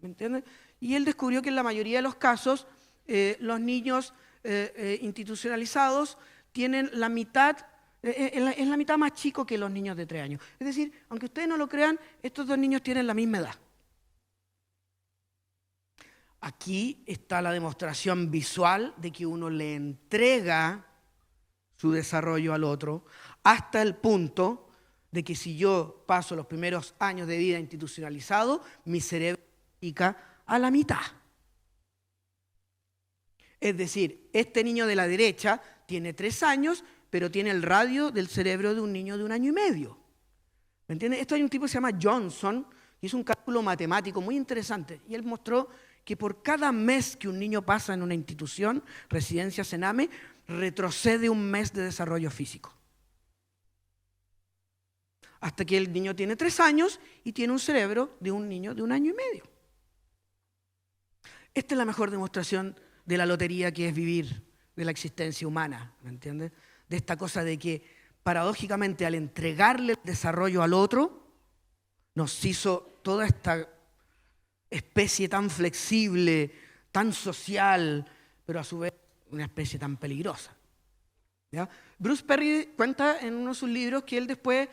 ¿me entiendes? Y él descubrió que en la mayoría de los casos los niños institucionalizados tienen la mitad, es la mitad más chico que los niños de 3 años. Es decir, aunque ustedes no lo crean, estos dos niños tienen la misma edad. Aquí está la demostración visual de que uno le entrega su desarrollo al otro hasta el punto de que si yo paso los primeros años de vida institucionalizado, mi cerebro pica a la mitad. Es decir, este niño de la derecha tiene 3 años, pero tiene el radio del cerebro de un niño de 1 año y medio. ¿Me entiendes? Esto hay un tipo que se llama Johnson, que hizo un cálculo matemático muy interesante, y él mostró que por cada mes que un niño pasa en una institución, residencia Sename, retrocede 1 mes de desarrollo físico. Hasta que el niño tiene 3 años y tiene un cerebro de un niño de 1 año y medio. Esta es la mejor demostración de la lotería que es vivir, de la existencia humana, ¿me entiendes? De esta cosa de que, paradójicamente, al entregarle el desarrollo al otro, nos hizo toda esta especie tan flexible, tan social, pero a su vez una especie tan peligrosa. ¿Ya? Bruce Perry cuenta en uno de sus libros que él después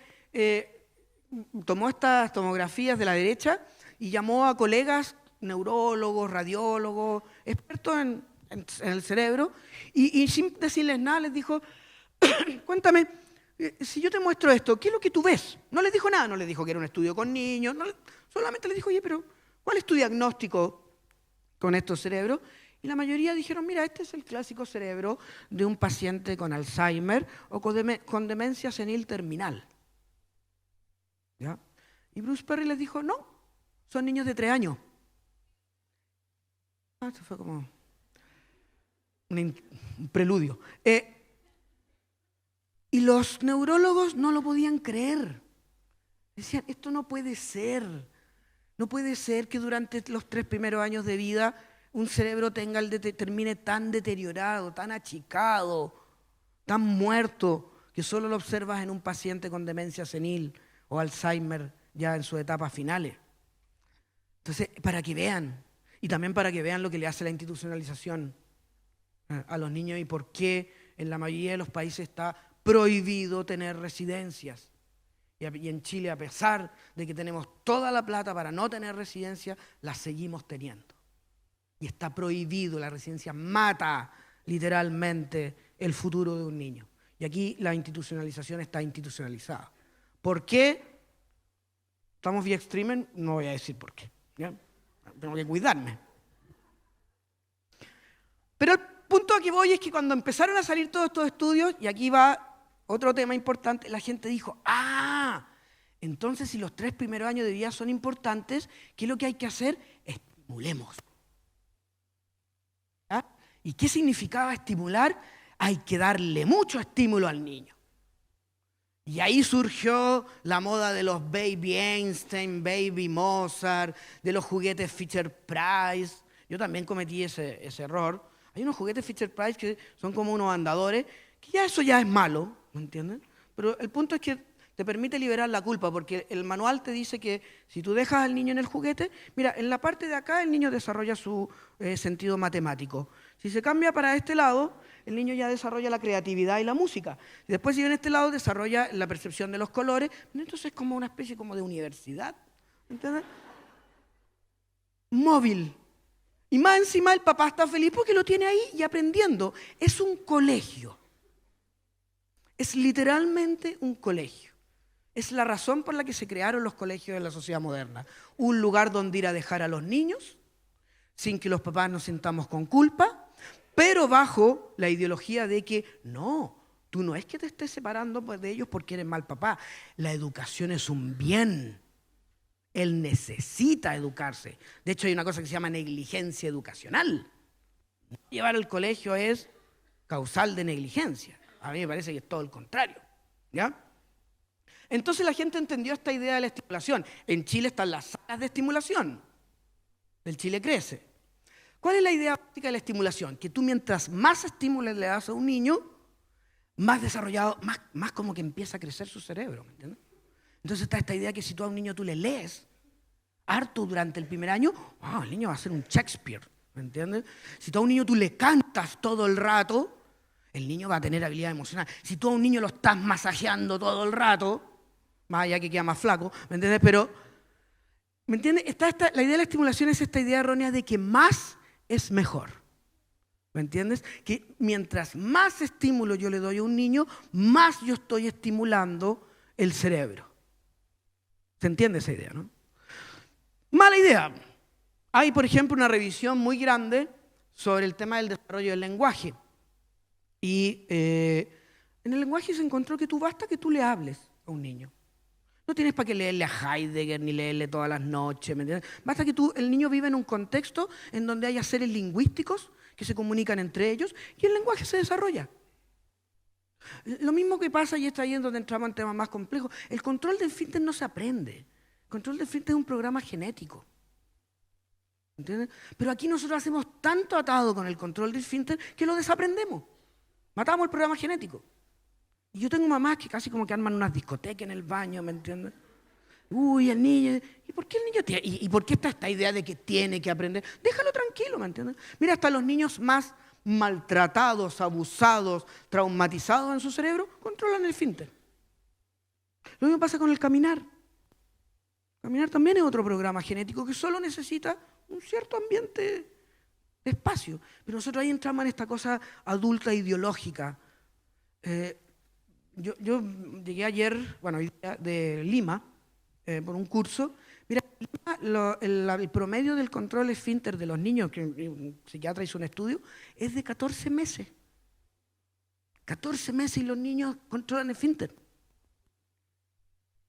tomó estas tomografías de la derecha y llamó a colegas neurólogos, radiólogos, expertos en el cerebro, y sin decirles nada les dijo, cuéntame, si yo te muestro esto, ¿qué es lo que tú ves? No les dijo nada, no les dijo que era un estudio con niños, solamente les dijo, oye, pero ¿cuál es tu diagnóstico con estos cerebros? Y la mayoría dijeron, mira, este es el clásico cerebro de un paciente con Alzheimer o con demencia senil terminal. ¿Ya? Y Bruce Perry les dijo, no, son niños de 3 años. Esto fue como un preludio. Y los neurólogos no lo podían creer. Decían, esto no puede ser. No puede ser que durante los 3 primeros años de vida un cerebro termine tan deteriorado, tan achicado, tan muerto, que solo lo observas en un paciente con demencia senil o Alzheimer ya en sus etapas finales. Entonces, para que vean, y también para que vean lo que le hace la institucionalización a los niños y por qué en la mayoría de los países está prohibido tener residencias. Y en Chile, a pesar de que tenemos toda la plata para no tener residencia, la seguimos teniendo. Y está prohibido, la residencia mata literalmente el futuro de un niño. Y aquí la institucionalización está institucionalizada. ¿Por qué? ¿Estamos vía streaming? No voy a decir por qué. ¿Ya? Tengo que cuidarme. Pero el punto a que voy es que cuando empezaron a salir todos estos estudios, y aquí va otro tema importante, la gente dijo, entonces si los 3 primeros años de vida son importantes, ¿qué es lo que hay que hacer? Estimulemos. ¿Ah? ¿Y qué significaba estimular? Hay que darle mucho estímulo al niño. Y ahí surgió la moda de los Baby Einstein, Baby Mozart, de los juguetes Fisher-Price. Yo también cometí ese error. Hay unos juguetes Fisher-Price que son como unos andadores, que eso ya es malo, ¿me entienden? Pero el punto es que te permite liberar la culpa, porque el manual te dice que si tú dejas al niño en el juguete, mira, en la parte de acá el niño desarrolla su sentido matemático. Si se cambia para este lado, el niño ya desarrolla la creatividad y la música. Y después si en este lado desarrolla la percepción de los colores, entonces es como una especie como de universidad, ¿entiendes? Móvil. Y más encima el papá está feliz porque lo tiene ahí y aprendiendo. Es un colegio. Es literalmente un colegio. Es la razón por la que se crearon los colegios en la sociedad moderna. Un lugar donde ir a dejar a los niños, sin que los papás nos sintamos con culpa, pero bajo la ideología de que no, tú no es que te estés separando de ellos porque eres mal papá. La educación es un bien. Él necesita educarse. De hecho, hay una cosa que se llama negligencia educacional. Llevar al colegio es causal de negligencia. A mí me parece que es todo el contrario. ¿Ya? Entonces la gente entendió esta idea de la estimulación. En Chile están las salas de estimulación. El Chile crece. ¿Cuál es la idea básica de la estimulación? Que tú mientras más estímulos le das a un niño, más desarrollado, más como que empieza a crecer su cerebro. ¿Me entiendes? Entonces está esta idea que si tú a un niño tú le lees harto durante el primer año, el niño va a ser un Shakespeare. ¿Me entiendes? Si tú a un niño tú le cantas todo el rato, el niño va a tener habilidad emocional. Si tú a un niño lo estás masajeando todo el rato, más allá que queda más flaco, ¿me entiendes? Pero, ¿me entiendes? La idea de la estimulación es esta idea errónea de que más es mejor. ¿Me entiendes? Que mientras más estímulo yo le doy a un niño, más yo estoy estimulando el cerebro. ¿Se entiende esa idea, no? Mala idea. Hay, por ejemplo, una revisión muy grande sobre el tema del desarrollo del lenguaje. Y en el lenguaje se encontró que basta que tú le hables a un niño. No tienes para qué leerle a Heidegger ni leerle todas las noches, ¿me entiendes? Basta que el niño viva en un contexto en donde haya seres lingüísticos que se comunican entre ellos y el lenguaje se desarrolla. Lo mismo que pasa, y está ahí en donde entramos en temas más complejos, el control del esfínter no se aprende. El control del esfínter es un programa genético. ¿Entiendes? Pero aquí nosotros hacemos tanto atado con el control del esfínter que lo desaprendemos. Matamos el programa genético. Y yo tengo mamás que casi como que arman unas discotecas en el baño, ¿me entiendes? Uy, el niño. ¿Y por qué el niño tiene? ¿Y por qué está esta idea de que tiene que aprender? Déjalo tranquilo, ¿me entiendes? Mira, hasta los niños más maltratados, abusados, traumatizados en su cerebro, controlan el esfínter. Lo mismo pasa con el caminar. Caminar también es otro programa genético que solo necesita un cierto ambiente de espacio. Pero nosotros ahí entramos en esta cosa adulta ideológica. Yo llegué ayer, hoy día, de Lima, por un curso. Mira, el promedio del control esfínter de los niños, que un psiquiatra hizo un estudio, es de 14 meses. 14 meses y los niños controlan esfínter.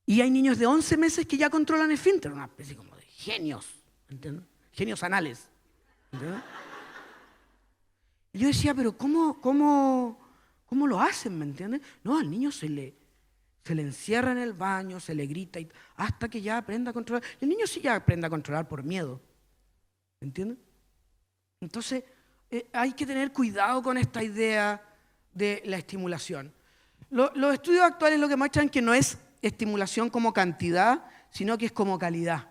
Y hay niños de 11 meses que ya controlan esfínter, una especie como de genios, ¿entiendes? Genios anales. ¿Entiendes? Y yo decía, pero ¿cómo lo hacen, me entiendes? No, al niño se le encierra en el baño, se le grita hasta que ya aprenda a controlar. Y el niño sí ya aprende a controlar por miedo, ¿me entiendes? Entonces, hay que tener cuidado con esta idea de la estimulación. Los estudios actuales lo que muestran que no es estimulación como cantidad, sino que es como calidad.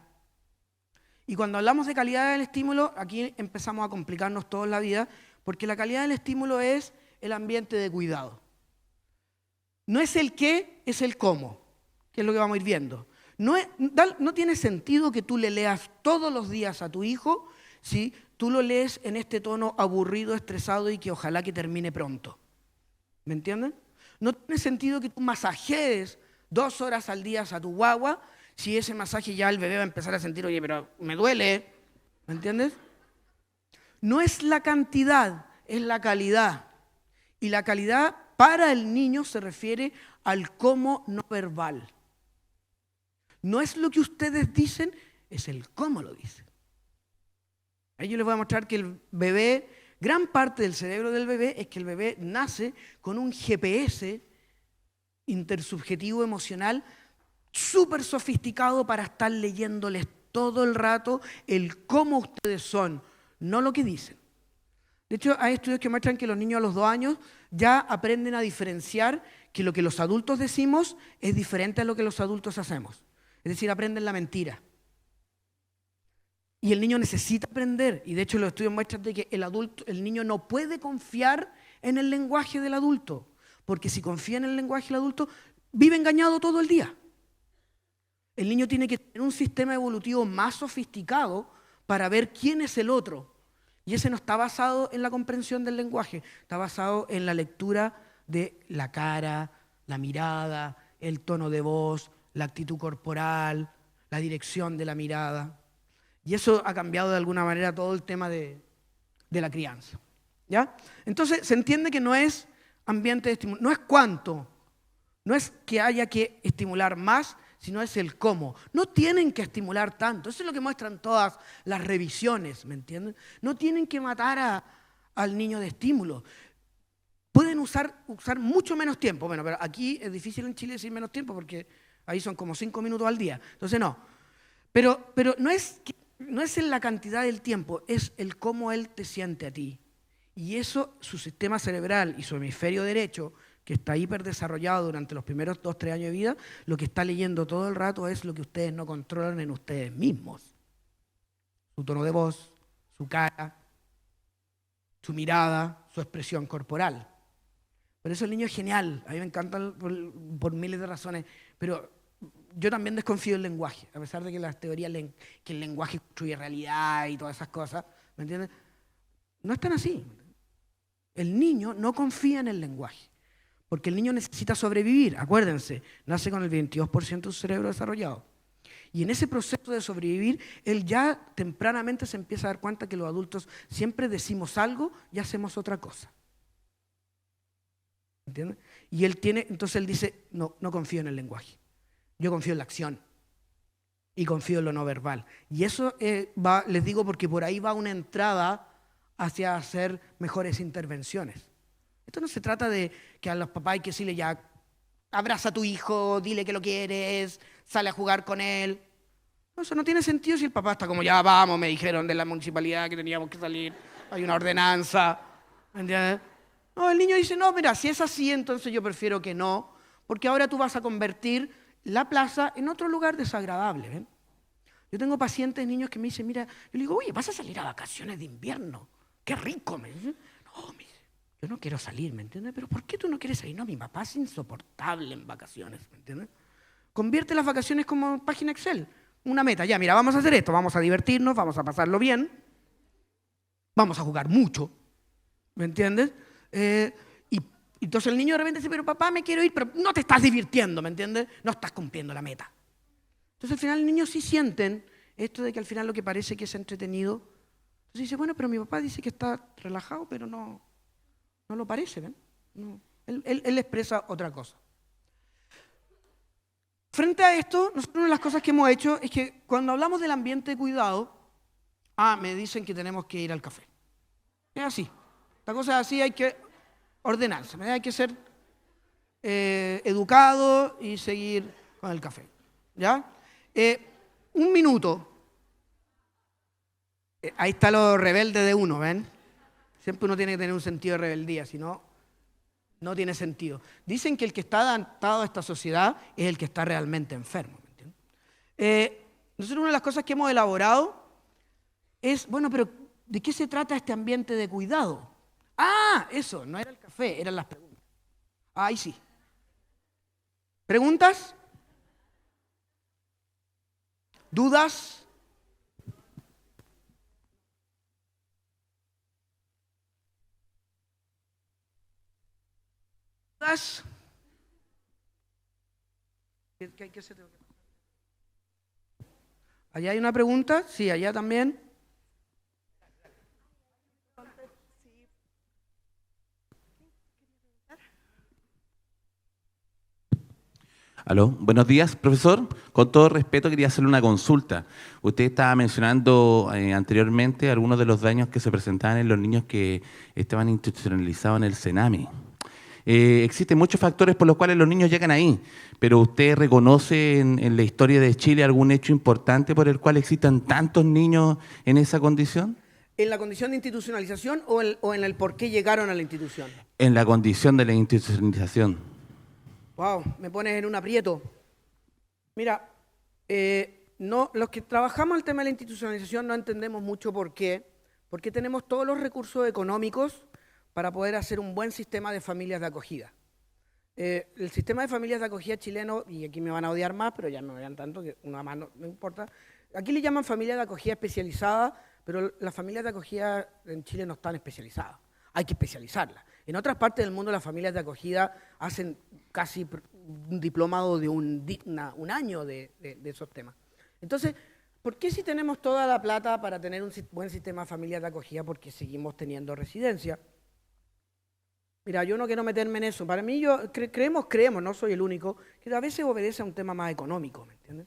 Y cuando hablamos de calidad del estímulo, aquí empezamos a complicarnos toda la vida, porque la calidad del estímulo es el ambiente de cuidado. No es el qué, es el cómo, que es lo que vamos a ir viendo. No tiene sentido que tú le leas todos los días a tu hijo si tú lo lees en este tono aburrido, estresado y que ojalá que termine pronto. ¿Me entienden? No tiene sentido que tú masajees 2 horas al día a tu guagua si ese masaje ya el bebé va a empezar a sentir, oye, pero me duele. ¿Me entiendes? No es la cantidad, es la calidad. Y la calidad para el niño se refiere al cómo no verbal. No es lo que ustedes dicen, es el cómo lo dicen. Ahí yo les voy a mostrar que el bebé, gran parte del cerebro del bebé es que el bebé nace con un GPS intersubjetivo emocional súper sofisticado para estar leyéndoles todo el rato el cómo ustedes son, no lo que dicen. De hecho, hay estudios que muestran que los niños a los 2 años ya aprenden a diferenciar que lo que los adultos decimos es diferente a lo que los adultos hacemos. Es decir, aprenden la mentira. Y el niño necesita aprender, y de hecho los estudios muestran de que el niño no puede confiar en el lenguaje del adulto, porque si confía en el lenguaje del adulto, vive engañado todo el día. El niño tiene que tener un sistema evolutivo más sofisticado para ver quién es el otro. Y ese no está basado en la comprensión del lenguaje, está basado en la lectura de la cara, la mirada, el tono de voz, la actitud corporal, la dirección de la mirada. Y eso ha cambiado de alguna manera todo el tema de la crianza. ¿Ya? Entonces se entiende que no es ambiente de estímulo, no es cuánto, no es que haya que estimular más, sino es el cómo. No tienen que estimular tanto, eso es lo que muestran todas las revisiones, ¿me entienden? No tienen que matar al niño de estímulo. Pueden usar mucho menos tiempo. Bueno, pero aquí es difícil en Chile decir menos tiempo porque ahí son como 5 minutos al día. Entonces no. Pero no es en la cantidad del tiempo, es el cómo él te siente a ti. Y eso, su sistema cerebral y su hemisferio derecho, que está hiperdesarrollado durante los primeros 2-3 años de vida, lo que está leyendo todo el rato es lo que ustedes no controlan en ustedes mismos. Su tono de voz, su cara, su mirada, su expresión corporal. Por eso el niño es genial. A mí me encanta por miles de razones, pero yo también desconfío del lenguaje, a pesar de que las teorías que el lenguaje construye realidad y todas esas cosas, ¿me entiendes? No es tan así. El niño no confía en el lenguaje, porque el niño necesita sobrevivir, acuérdense, nace con el 22% de su cerebro desarrollado. Y en ese proceso de sobrevivir, él ya tempranamente se empieza a dar cuenta que los adultos siempre decimos algo y hacemos otra cosa. ¿entiendes? Y entonces él dice, no confío en el lenguaje, yo confío en la acción y confío en lo no verbal. Y eso les digo porque por ahí va una entrada hacia hacer mejores intervenciones. Esto no se trata de que a los papás hay que decirle ya, abraza a tu hijo, dile que lo quieres, sale a jugar con él. No, eso no tiene sentido si el papá está como, ya vamos, me dijeron de la municipalidad que teníamos que salir, hay una ordenanza. ¿Entiendes? No, el niño dice, no, mira, si es así, entonces yo prefiero que no, porque ahora tú vas a convertir la plaza en otro lugar desagradable. ¿Ven? Yo tengo pacientes, niños que me dicen, mira, yo le digo, oye, vas a salir a vacaciones de invierno, qué rico. Me dice, no, yo no quiero salir, ¿me entiendes? Pero ¿por qué tú no quieres salir? No, mi papá es insoportable en vacaciones, ¿me entiendes? Convierte las vacaciones como página Excel, una meta, ya, mira, vamos a hacer esto, vamos a divertirnos, vamos a pasarlo bien, vamos a jugar mucho, ¿me entiendes? Y entonces el niño de repente dice, pero papá, me quiero ir, pero no te estás divirtiendo, ¿me entiendes? No estás cumpliendo la meta. Entonces al final los niños sí sienten esto de que al final lo que parece que es entretenido. Entonces dice, bueno, pero mi papá dice que está relajado, pero no lo parece, ¿ven? No, él expresa otra cosa. Frente a esto, nosotros una de las cosas que hemos hecho es que cuando hablamos del ambiente de cuidado, me dicen que tenemos que ir al café. Es así. La cosa es así, hay que ordenarse, ¿verdad? Hay que ser educado y seguir con el café. ¿Ya? Un minuto. Ahí está lo rebelde de uno, ¿ven? Siempre uno tiene que tener un sentido de rebeldía, si no, no tiene sentido. Dicen que el que está adaptado a esta sociedad es el que está realmente enfermo. ¿Me entiendes? Nosotros una de las cosas que hemos elaborado es, bueno, pero ¿de qué se trata este ambiente de cuidado? Eso, no era el café, eran las preguntas. Ahí sí. ¿Preguntas? ¿Dudas? ¿Dudas? ¿Qué se tengo que pasar? ¿Allá hay una pregunta? Sí, allá también. Aló, buenos días, profesor. Con todo respeto quería hacerle una consulta. Usted estaba mencionando anteriormente algunos de los daños que se presentaban en los niños que estaban institucionalizados en el CENAMI. Existen muchos factores por los cuales los niños llegan ahí, pero ¿usted reconoce en la historia de Chile algún hecho importante por el cual existan tantos niños en esa condición? ¿En la condición de institucionalización o en el por qué llegaron a la institución? En la condición de la institucionalización. Wow, me pones en un aprieto. Mira, los que trabajamos el tema de la institucionalización no entendemos mucho por qué. Porque tenemos todos los recursos económicos para poder hacer un buen sistema de familias de acogida. El sistema de familias de acogida chileno, y aquí me van a odiar más, pero ya no me odian tanto, que una más no importa. Aquí le llaman familias de acogida especializada, pero las familias de acogida en Chile no están especializadas. Hay que especializarlas. En otras partes del mundo las familias de acogida hacen casi un diplomado de un año de esos temas. Entonces, ¿por qué si tenemos toda la plata para tener un buen sistema de familias de acogida? Porque seguimos teniendo residencia. Mira, yo no quiero meterme en eso. Para mí, creemos, no soy el único, que a veces obedece a un tema más económico, ¿me entiendes?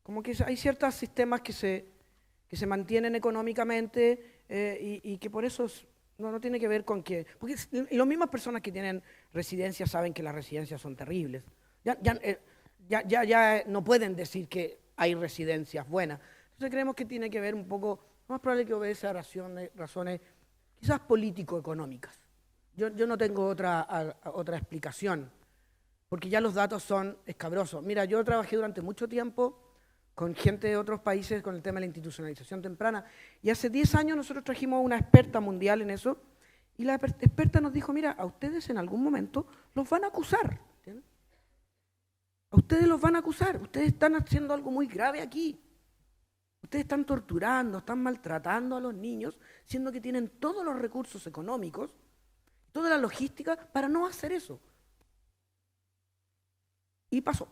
Como que hay ciertos sistemas que se mantienen económicamente y que por eso no tiene que ver con que... Porque las mismas personas que tienen residencias saben que las residencias son terribles. Ya no pueden decir que hay residencias buenas. Entonces creemos que tiene que ver un poco, más probable que obedece a razones quizás político-económicas. Yo no tengo otra explicación, porque ya los datos son escabrosos. Mira, yo trabajé durante mucho tiempo con gente de otros países con el tema de la institucionalización temprana, y hace 10 años nosotros trajimos a una experta mundial en eso, y la experta nos dijo, mira, a ustedes en algún momento los van a acusar. ¿Entiendes? A ustedes los van a acusar, ustedes están haciendo algo muy grave aquí. Ustedes están torturando, están maltratando a los niños, siendo que tienen todos los recursos económicos, toda la logística para no hacer eso. Y pasó.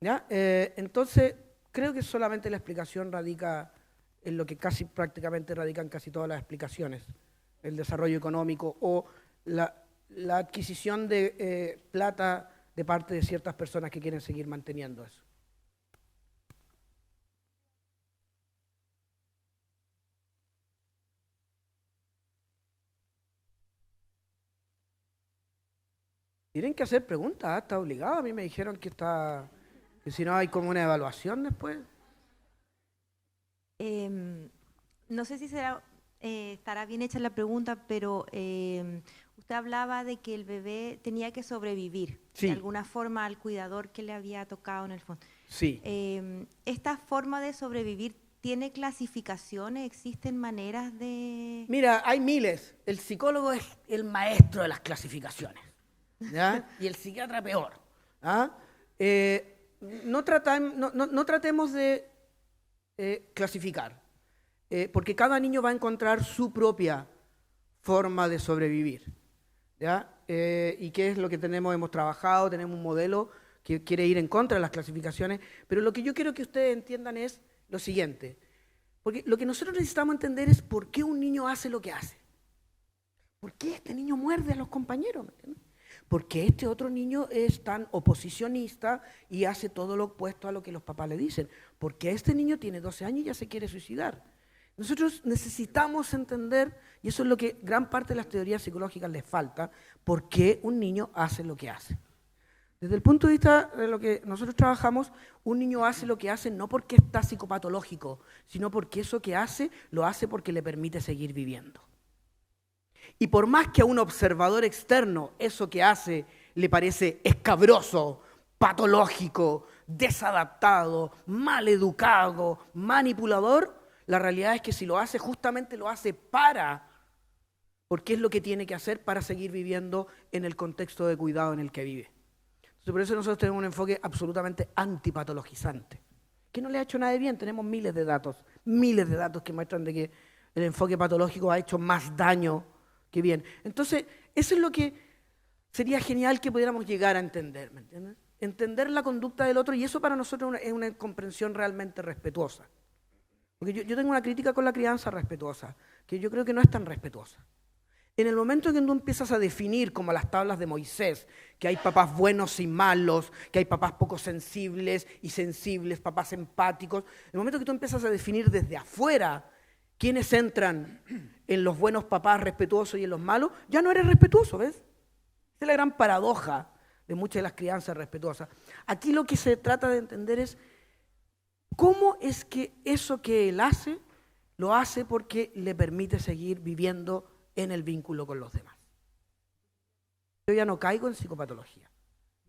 ¿Ya? Entonces, creo que solamente la explicación radica en lo que prácticamente radican casi todas las explicaciones, el desarrollo económico o la adquisición de plata de parte de ciertas personas que quieren seguir manteniendo eso. Tienen que hacer preguntas, está obligado. A mí me dijeron que si no hay como una evaluación después. No sé si estará bien hecha la pregunta, pero usted hablaba de que el bebé tenía que sobrevivir Sí. de alguna forma al cuidador que le había tocado en el fondo. Sí. ¿Esta forma de sobrevivir tiene clasificaciones? ¿Existen maneras de...? Mira, hay miles. El psicólogo es el maestro de las clasificaciones, ¿ya? Y el psiquiatra peor. ¿Ah? No tratemos de clasificar, porque cada niño va a encontrar su propia forma de sobrevivir, ¿ya? Y qué es lo que hemos trabajado, tenemos un modelo que quiere ir en contra de las clasificaciones, pero lo que yo quiero que ustedes entiendan es lo siguiente, porque lo que nosotros necesitamos entender es por qué un niño hace lo que hace. ¿Por qué este niño muerde a los compañeros? ¿Me entiendes? ¿Por qué este otro niño es tan oposicionista y hace todo lo opuesto a lo que los papás le dicen? ¿Por qué este niño tiene 12 años y ya se quiere suicidar? Nosotros necesitamos entender, y eso es lo que gran parte de las teorías psicológicas les falta, por qué un niño hace lo que hace. Desde el punto de vista de lo que nosotros trabajamos, un niño hace lo que hace no porque está psicopatológico, sino porque eso que hace, lo hace porque le permite seguir viviendo. Y por más que a un observador externo eso que hace le parece escabroso, patológico, desadaptado, mal educado, manipulador, la realidad es que si lo hace, justamente lo hace porque es lo que tiene que hacer para seguir viviendo en el contexto de cuidado en el que vive. Entonces, por eso nosotros tenemos un enfoque absolutamente antipatologizante, que no le ha hecho nada de bien. Tenemos miles de datos que muestran de que el enfoque patológico ha hecho más daño que bien. Entonces, eso es lo que sería genial que pudiéramos llegar a entender, ¿me entiendes? Entender la conducta del otro, y eso para nosotros es una comprensión realmente respetuosa. Porque yo tengo una crítica con la crianza respetuosa, que yo creo que no es tan respetuosa. En el momento en que tú empiezas a definir, como las tablas de Moisés, que hay papás buenos y malos, que hay papás poco sensibles y sensibles, papás empáticos, en el momento que tú empiezas a definir desde afuera quiénes entran en los buenos papás respetuosos y en los malos, ya no eres respetuoso, ¿ves? Esa es la gran paradoja de muchas de las crianzas respetuosas. Aquí lo que se trata de entender es cómo es que eso que él hace, lo hace porque le permite seguir viviendo en el vínculo con los demás. Yo ya no caigo en psicopatología.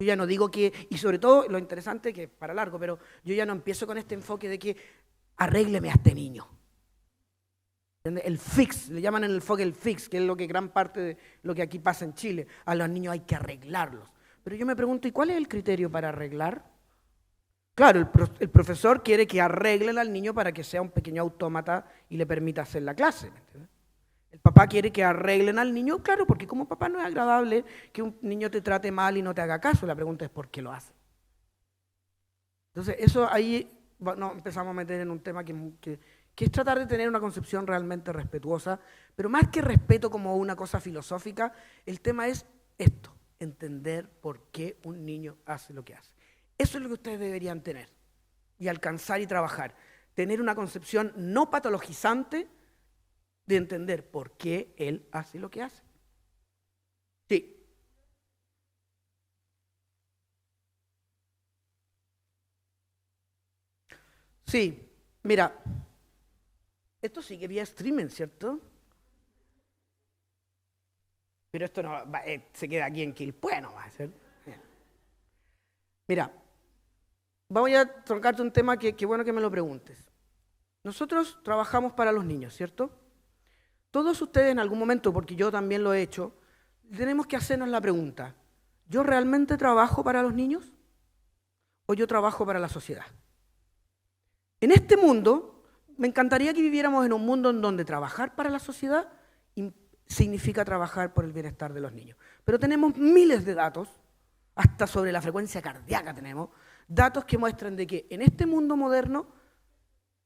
Yo ya no digo que, y sobre todo lo interesante, que para largo, pero yo ya no empiezo con este enfoque de que arrégleme a este niño. El fix, le llaman en el enfoque el fix, que es lo que gran parte de lo que aquí pasa en Chile. A los niños hay que arreglarlos. Pero yo me pregunto, ¿y cuál es el criterio para arreglar? Claro, el profesor quiere que arreglen al niño para que sea un pequeño autómata y le permita hacer la clase, ¿me entiendes? El papá quiere que arreglen al niño, claro, porque como papá no es agradable que un niño te trate mal y no te haga caso. La pregunta es ¿por qué lo hace? Entonces, eso ahí nos empezamos a meter en un tema que es tratar de tener una concepción realmente respetuosa, pero más que respeto como una cosa filosófica, el tema es esto, entender por qué un niño hace lo que hace. Eso es lo que ustedes deberían tener y alcanzar y trabajar. Tener una concepción no patologizante de entender por qué él hace lo que hace. Sí. Sí, mira, esto sigue vía streaming, ¿cierto? Pero esto no se queda aquí en Quilpué, no va a ser. Mira, voy a tocarte un tema que bueno que me lo preguntes. Nosotros trabajamos para los niños, ¿cierto? Todos ustedes en algún momento, porque yo también lo he hecho, tenemos que hacernos la pregunta, ¿yo realmente trabajo para los niños o yo trabajo para la sociedad? En este mundo, me encantaría que viviéramos en un mundo en donde trabajar para la sociedad significa trabajar por el bienestar de los niños. Pero tenemos miles de datos, hasta sobre la frecuencia cardíaca tenemos, datos que muestran de que en este mundo moderno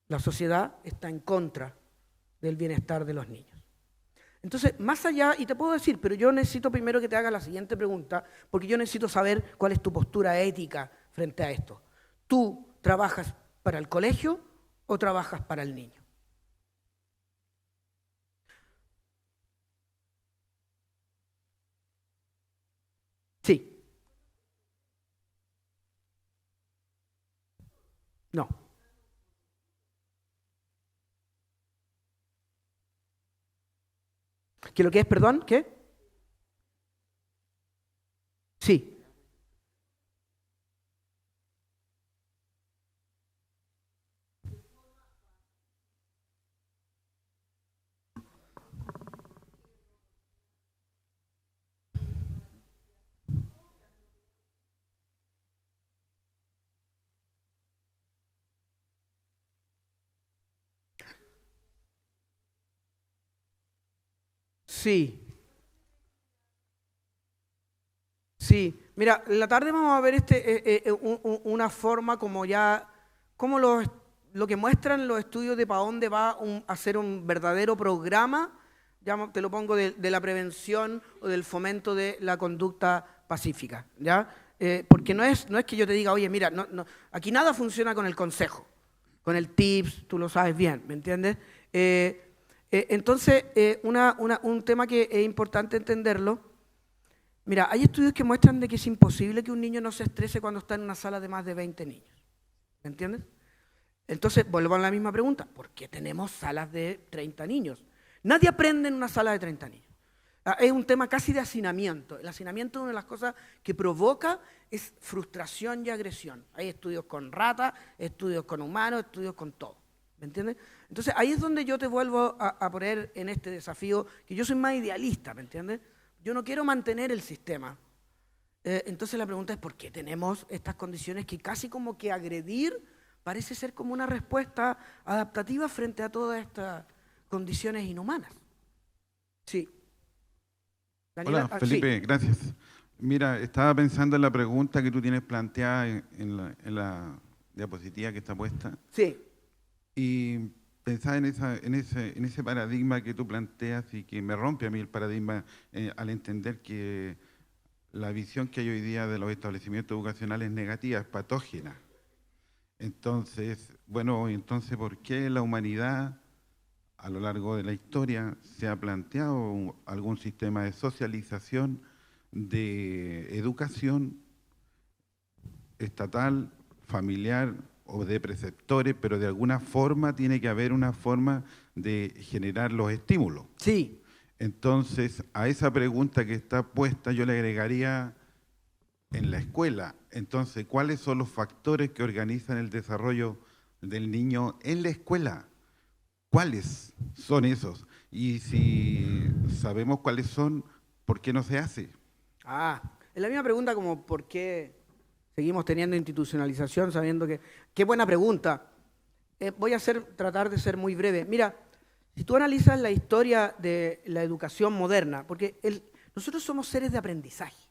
la sociedad está en contra del bienestar de los niños. Entonces, más allá, y te puedo decir, pero yo necesito primero que te hagas la siguiente pregunta, porque yo necesito saber cuál es tu postura ética frente a esto. ¿Tú trabajas para el colegio o trabajas para el niño? Sí. No. ¿Qué lo que es, perdón? ¿Qué? Sí. Sí. Sí. Mira, en la tarde vamos a ver una forma como ya, como lo que muestran los estudios de para dónde va a ser un verdadero programa, ya te lo pongo, de la prevención o del fomento de la conducta pacífica, ¿ya? Porque no es que yo te diga, oye, mira, aquí nada funciona con el consejo, con el tips, tú lo sabes bien, ¿me entiendes? Entonces, un tema que es importante entenderlo. Mira, hay estudios que muestran de que es imposible que un niño no se estrese cuando está en una sala de más de 20 niños. ¿Me entiendes? Entonces, vuelvo a la misma pregunta. ¿Por qué tenemos salas de 30 niños? Nadie aprende en una sala de 30 niños. Es un tema casi de hacinamiento. El hacinamiento es una de las cosas que provoca es frustración y agresión. Hay estudios con ratas, estudios con humanos, estudios con todo. ¿Me entiendes? Entonces, ahí es donde yo te vuelvo a poner en este desafío, que yo soy más idealista, ¿me entiendes? Yo no quiero mantener el sistema. Entonces la pregunta es ¿por qué tenemos estas condiciones que casi como que agredir parece ser como una respuesta adaptativa frente a todas estas condiciones inhumanas? Sí. Daniela, hola, Felipe, sí. Gracias. Mira, estaba pensando en la pregunta que tú tienes planteada en la diapositiva que está puesta. Sí. Y pensaba en ese paradigma que tú planteas y que me rompe a mí el paradigma al entender que la visión que hay hoy día de los establecimientos educacionales es negativa, es patógena. Entonces, ¿por qué la humanidad a lo largo de la historia se ha planteado algún sistema de socialización, de educación estatal, familiar, o de preceptores, pero de alguna forma tiene que haber una forma de generar los estímulos? Sí. Entonces, a esa pregunta que está puesta yo le agregaría en la escuela. Entonces, ¿cuáles son los factores que organizan el desarrollo del niño en la escuela? ¿Cuáles son esos? Y si sabemos cuáles son, ¿por qué no se hace? Es la misma pregunta como ¿por qué seguimos teniendo institucionalización sabiendo que... Qué buena pregunta. Voy a tratar de ser muy breve. Mira, si tú analizas la historia de la educación moderna, porque nosotros somos seres de aprendizaje.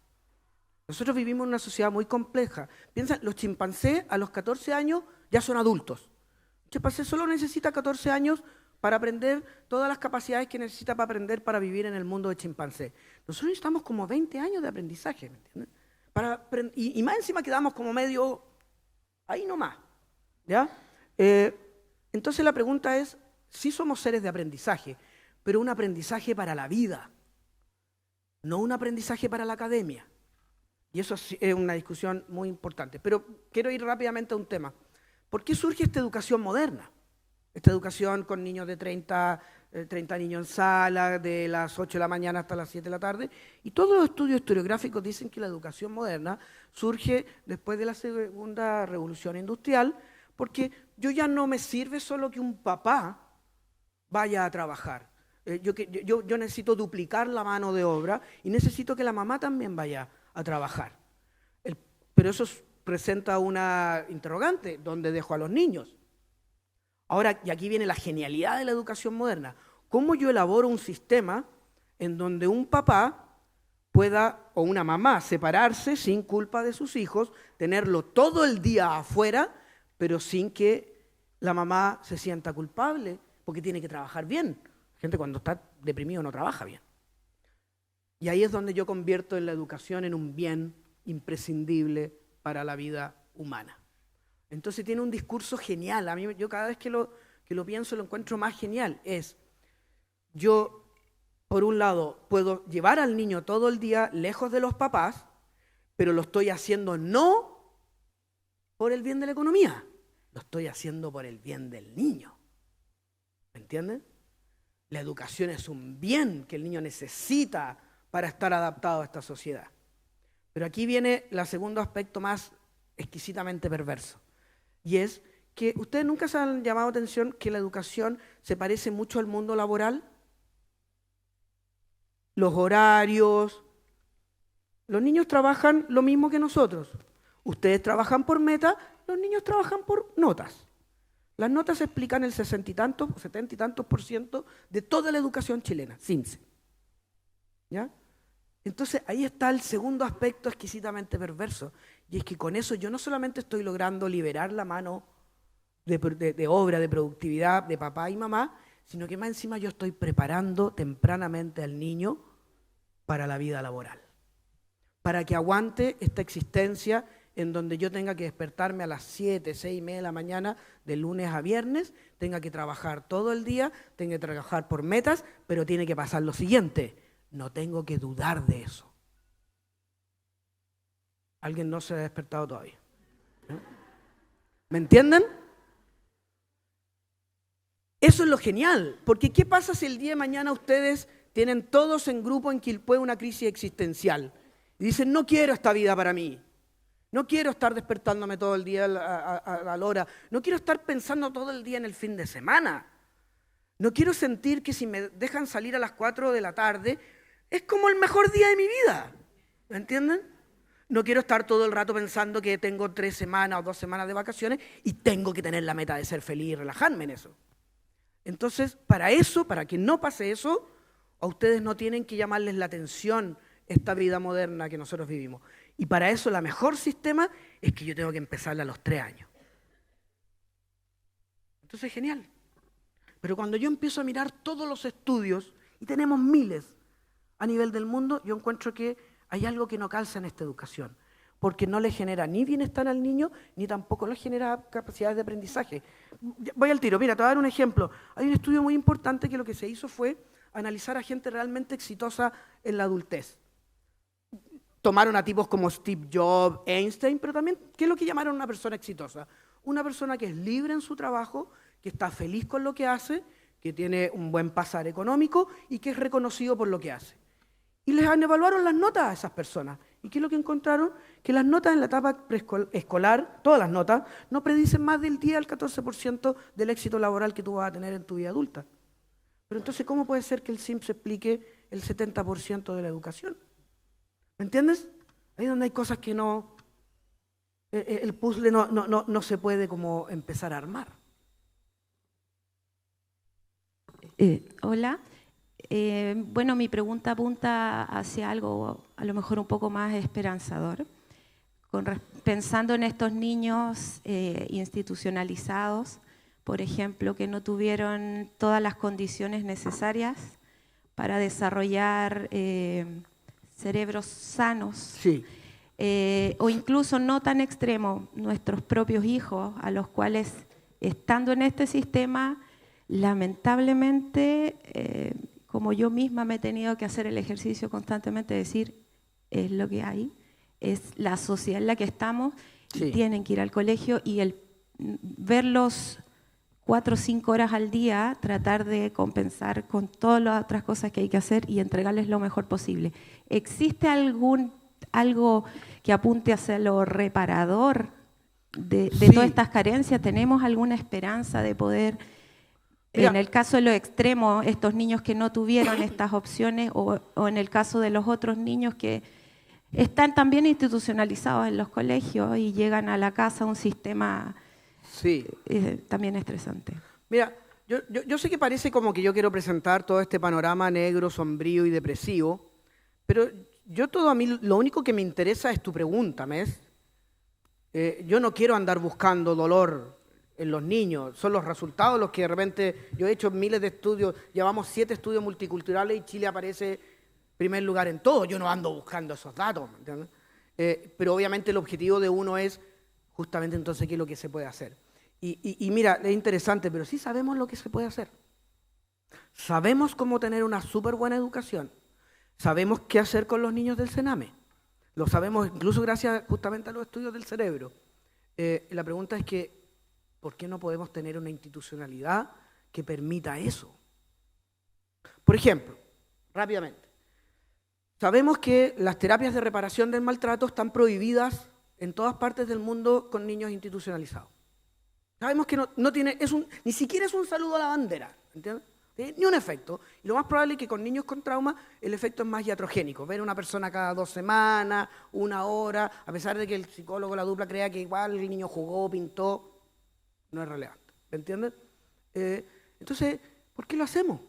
Nosotros vivimos en una sociedad muy compleja. Piensa, los chimpancés a los 14 años ya son adultos. El chimpancé solo necesita 14 años para aprender todas las capacidades que necesita para aprender para vivir en el mundo de chimpancé. Nosotros necesitamos como 20 años de aprendizaje, ¿me entiendes? Y más encima quedamos como medio ahí nomás, ¿ya? Entonces la pregunta es, sí somos seres de aprendizaje, pero un aprendizaje para la vida, no un aprendizaje para la academia. Y eso es una discusión muy importante. Pero quiero ir rápidamente a un tema. ¿Por qué surge esta educación moderna? Esta educación con niños de 30 niños en sala, de las 8 de la mañana hasta las 7 de la tarde. Y todos los estudios historiográficos dicen que la educación moderna surge después de la segunda revolución industrial, porque yo ya no me sirve solo que un papá vaya a trabajar. Yo necesito duplicar la mano de obra y necesito que la mamá también vaya a trabajar. Pero eso presenta una interrogante, ¿dónde dejo a los niños? Ahora, y aquí viene la genialidad de la educación moderna. ¿Cómo yo elaboro un sistema en donde un papá pueda, o una mamá, separarse sin culpa de sus hijos, tenerlo todo el día afuera, pero sin que la mamá se sienta culpable, porque tiene que trabajar bien? Gente, cuando está deprimido no trabaja bien. Y ahí es donde yo convierto la educación en un bien imprescindible para la vida humana. Entonces tiene un discurso genial. A mí, yo cada vez que lo pienso lo encuentro más genial. Yo, por un lado, puedo llevar al niño todo el día lejos de los papás, pero lo estoy haciendo no por el bien de la economía, lo estoy haciendo por el bien del niño. ¿Me entienden? La educación es un bien que el niño necesita para estar adaptado a esta sociedad. Pero aquí viene el segundo aspecto más exquisitamente perverso, y es que ustedes nunca se han llamado atención que la educación se parece mucho al mundo laboral. Los horarios. Los niños trabajan lo mismo que nosotros. Ustedes trabajan por meta, los niños trabajan por notas. Las notas explican el 60 y tantos, 70 y tantos % de toda la educación chilena, CIMSE. ¿Ya? Entonces ahí está el segundo aspecto exquisitamente perverso, y es que con eso yo no solamente estoy logrando liberar la mano de obra, de productividad de papá y mamá, sino que más encima yo estoy preparando tempranamente al niño para la vida laboral, para que aguante esta existencia en donde yo tenga que despertarme a las 7, 6:30 de la mañana, de lunes a viernes, tenga que trabajar todo el día, tenga que trabajar por metas, pero tiene que pasar lo siguiente: no tengo que dudar de eso. ¿Alguien no se ha despertado todavía? ¿No? ¿Me entienden? Eso es lo genial, porque ¿qué pasa si el día de mañana ustedes tienen todos en grupo en Quilpué una crisis existencial y dicen, no quiero esta vida para mí, no quiero estar despertándome todo el día a la hora, no quiero estar pensando todo el día en el fin de semana, no quiero sentir que si me dejan salir a las 4 de la tarde es como el mejor día de mi vida, ¿me entienden? No quiero estar todo el rato pensando que tengo 3 semanas o 2 semanas de vacaciones y tengo que tener la meta de ser feliz y relajarme en eso. Entonces, para eso, para que no pase eso, a ustedes no tienen que llamarles la atención esta vida moderna que nosotros vivimos. Y para eso el mejor sistema es que yo tengo que empezarla a los 3 años. Entonces, genial. Pero cuando yo empiezo a mirar todos los estudios, y tenemos miles a nivel del mundo, yo encuentro que hay algo que no calza en esta educación, porque no le genera ni bienestar al niño, ni tampoco le genera capacidades de aprendizaje. Voy al tiro, mira, te voy a dar un ejemplo. Hay un estudio muy importante que lo que se hizo fue analizar a gente realmente exitosa en la adultez. Tomaron a tipos como Steve Jobs, Einstein, pero también, ¿qué es lo que llamaron una persona exitosa? Una persona que es libre en su trabajo, que está feliz con lo que hace, que tiene un buen pasar económico y que es reconocido por lo que hace. Y les evaluaron las notas a esas personas. ¿Y qué es lo que encontraron? Que las notas en la etapa preescolar, todas las notas, no predicen más del 10 al 14% del éxito laboral que tú vas a tener en tu vida adulta. Pero entonces, ¿cómo puede ser que el CIMSE explique el 70% de la educación? ¿Me entiendes? Ahí es donde hay cosas que no... El puzzle no se puede como empezar a armar. Hola. Bueno, mi pregunta apunta hacia algo a lo mejor un poco más esperanzador. Pensando en estos niños institucionalizados, por ejemplo, que no tuvieron todas las condiciones necesarias para desarrollar cerebros sanos. Sí. O incluso no tan extremo, nuestros propios hijos, a los cuales, estando en este sistema, lamentablemente, como yo misma me he tenido que hacer el ejercicio constantemente de decir, es lo que hay, es la sociedad en la que estamos, Sí. y tienen que ir al colegio, y el verlos 4 o 5 horas al día, tratar de compensar con todas las otras cosas que hay que hacer y entregarles lo mejor posible. ¿Existe algo que apunte hacia lo reparador de Sí. todas estas carencias? ¿Tenemos alguna esperanza de poder, Mira, en el caso de los extremos, estos niños que no tuvieron estas opciones, o en el caso de los otros niños que están también institucionalizados en los colegios y llegan a la casa a un sistema sí. también estresante? Mira, yo sé que parece como que yo quiero presentar todo este panorama negro, sombrío y depresivo, pero a mí lo único que me interesa es tu pregunta, ¿mes? Yo no quiero andar buscando dolor en los niños, son los resultados los que de repente, yo he hecho miles de estudios, llevamos 7 estudios multiculturales y Chile aparece en primer lugar en todo. Yo no ando buscando esos datos, ¿entiendes? Pero obviamente el objetivo de uno es justamente entonces qué es lo que se puede hacer. Y mira, es interesante, pero sí sabemos lo que se puede hacer. Sabemos cómo tener una súper buena educación. Sabemos qué hacer con los niños del Sename. Lo sabemos incluso gracias justamente a los estudios del cerebro. La pregunta es que, ¿por qué no podemos tener una institucionalidad que permita eso? Por ejemplo, rápidamente, sabemos que las terapias de reparación del maltrato están prohibidas en todas partes del mundo con niños institucionalizados. Sabemos que no tiene, ni siquiera es un saludo a la bandera, ¿entiendes? Ni un efecto. Y lo más probable es que con niños con trauma el efecto es más iatrogénico. Ver a una persona cada 2 semanas, 1 hora, a pesar de que el psicólogo, la dupla, crea que igual el niño jugó, pintó, no es relevante. ¿Me entiendes? Entonces, ¿por qué lo hacemos?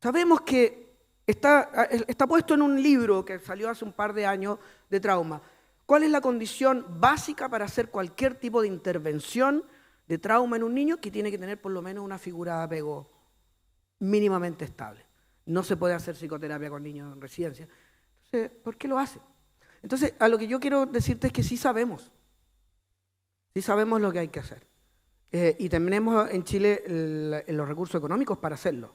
Sabemos que está puesto en un libro que salió hace un par de años de trauma. ¿Cuál es la condición básica para hacer cualquier tipo de intervención de trauma en un niño? Que tiene que tener por lo menos una figura de apego mínimamente estable. No se puede hacer psicoterapia con niños en residencia. Entonces, ¿por qué lo hace? Entonces, a lo que yo quiero decirte es que sí sabemos lo que hay que hacer. Y tenemos en Chile los recursos económicos para hacerlo.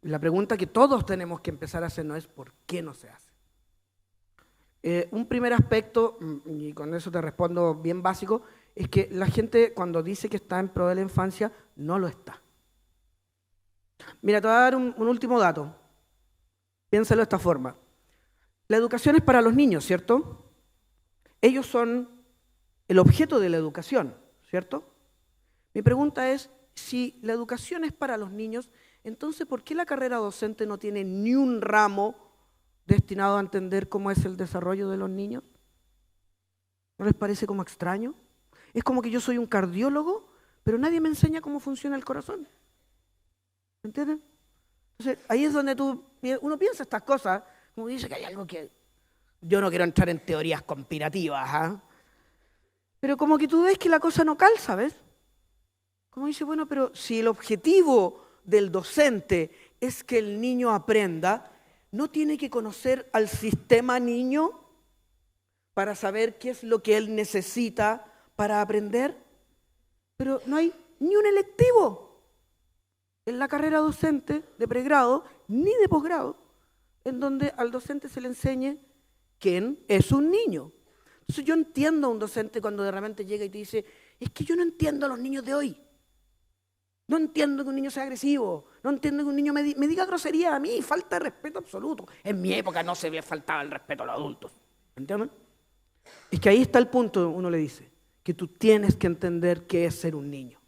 La pregunta que todos tenemos que empezar a hacernos es ¿por qué no se hace? Un primer aspecto, y con eso te respondo bien básico, es que la gente cuando dice que está en pro de la infancia, no lo está. Mira, te voy a dar un último dato. Piénsalo de esta forma. La educación es para los niños, ¿cierto? Ellos son el objeto de la educación, ¿cierto? Mi pregunta es, si la educación es para los niños, entonces ¿por qué la carrera docente no tiene ni un ramo destinado a entender cómo es el desarrollo de los niños? ¿No les parece como extraño? Es como que yo soy un cardiólogo, pero nadie me enseña cómo funciona el corazón. ¿Me entienden? Entonces, ahí es donde uno piensa estas cosas, como dice que hay algo que... Yo no quiero entrar en teorías conspirativas, ¿eh? Pero como que tú ves que la cosa no calza, ¿ves? Como dice, bueno, pero si el objetivo del docente es que el niño aprenda, ¿no tiene que conocer al sistema niño para saber qué es lo que él necesita para aprender? Pero no hay ni un electivo en la carrera docente de pregrado ni de posgrado en donde al docente se le enseñe quién es un niño. Entonces yo entiendo a un docente cuando de repente llega y te dice, es que yo no entiendo a los niños de hoy. No entiendo que un niño sea agresivo, no entiendo que un niño me diga grosería a mí, falta de respeto absoluto. En mi época no se faltaba el respeto a los adultos. ¿Entienden? Es que ahí está el punto, uno le dice, que tú tienes que entender qué es ser un niño.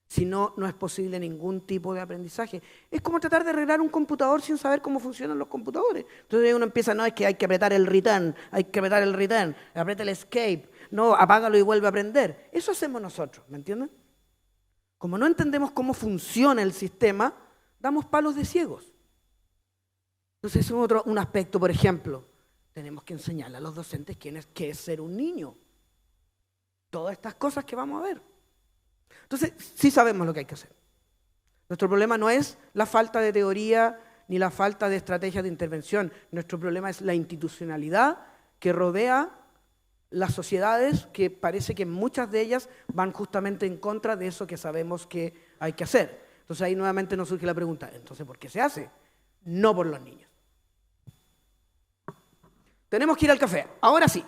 Si no, no es posible ningún tipo de aprendizaje. Es como tratar de arreglar un computador sin saber cómo funcionan los computadores. Entonces uno empieza, no, es que hay que apretar el return, aprieta el escape, no, apágalo y vuelve a aprender. Eso hacemos nosotros, ¿me entienden? Como no entendemos cómo funciona el sistema, damos palos de ciegos. Entonces es un aspecto, por ejemplo, tenemos que enseñarle a los docentes qué es ser un niño. Todas estas cosas que vamos a ver. Entonces, sí sabemos lo que hay que hacer. Nuestro problema no es la falta de teoría ni la falta de estrategias de intervención. Nuestro problema es la institucionalidad que rodea las sociedades, que parece que muchas de ellas van justamente en contra de eso que sabemos que hay que hacer. Entonces ahí nuevamente nos surge la pregunta, ¿entonces por qué se hace? No por los niños. Tenemos que ir al café. Ahora sí.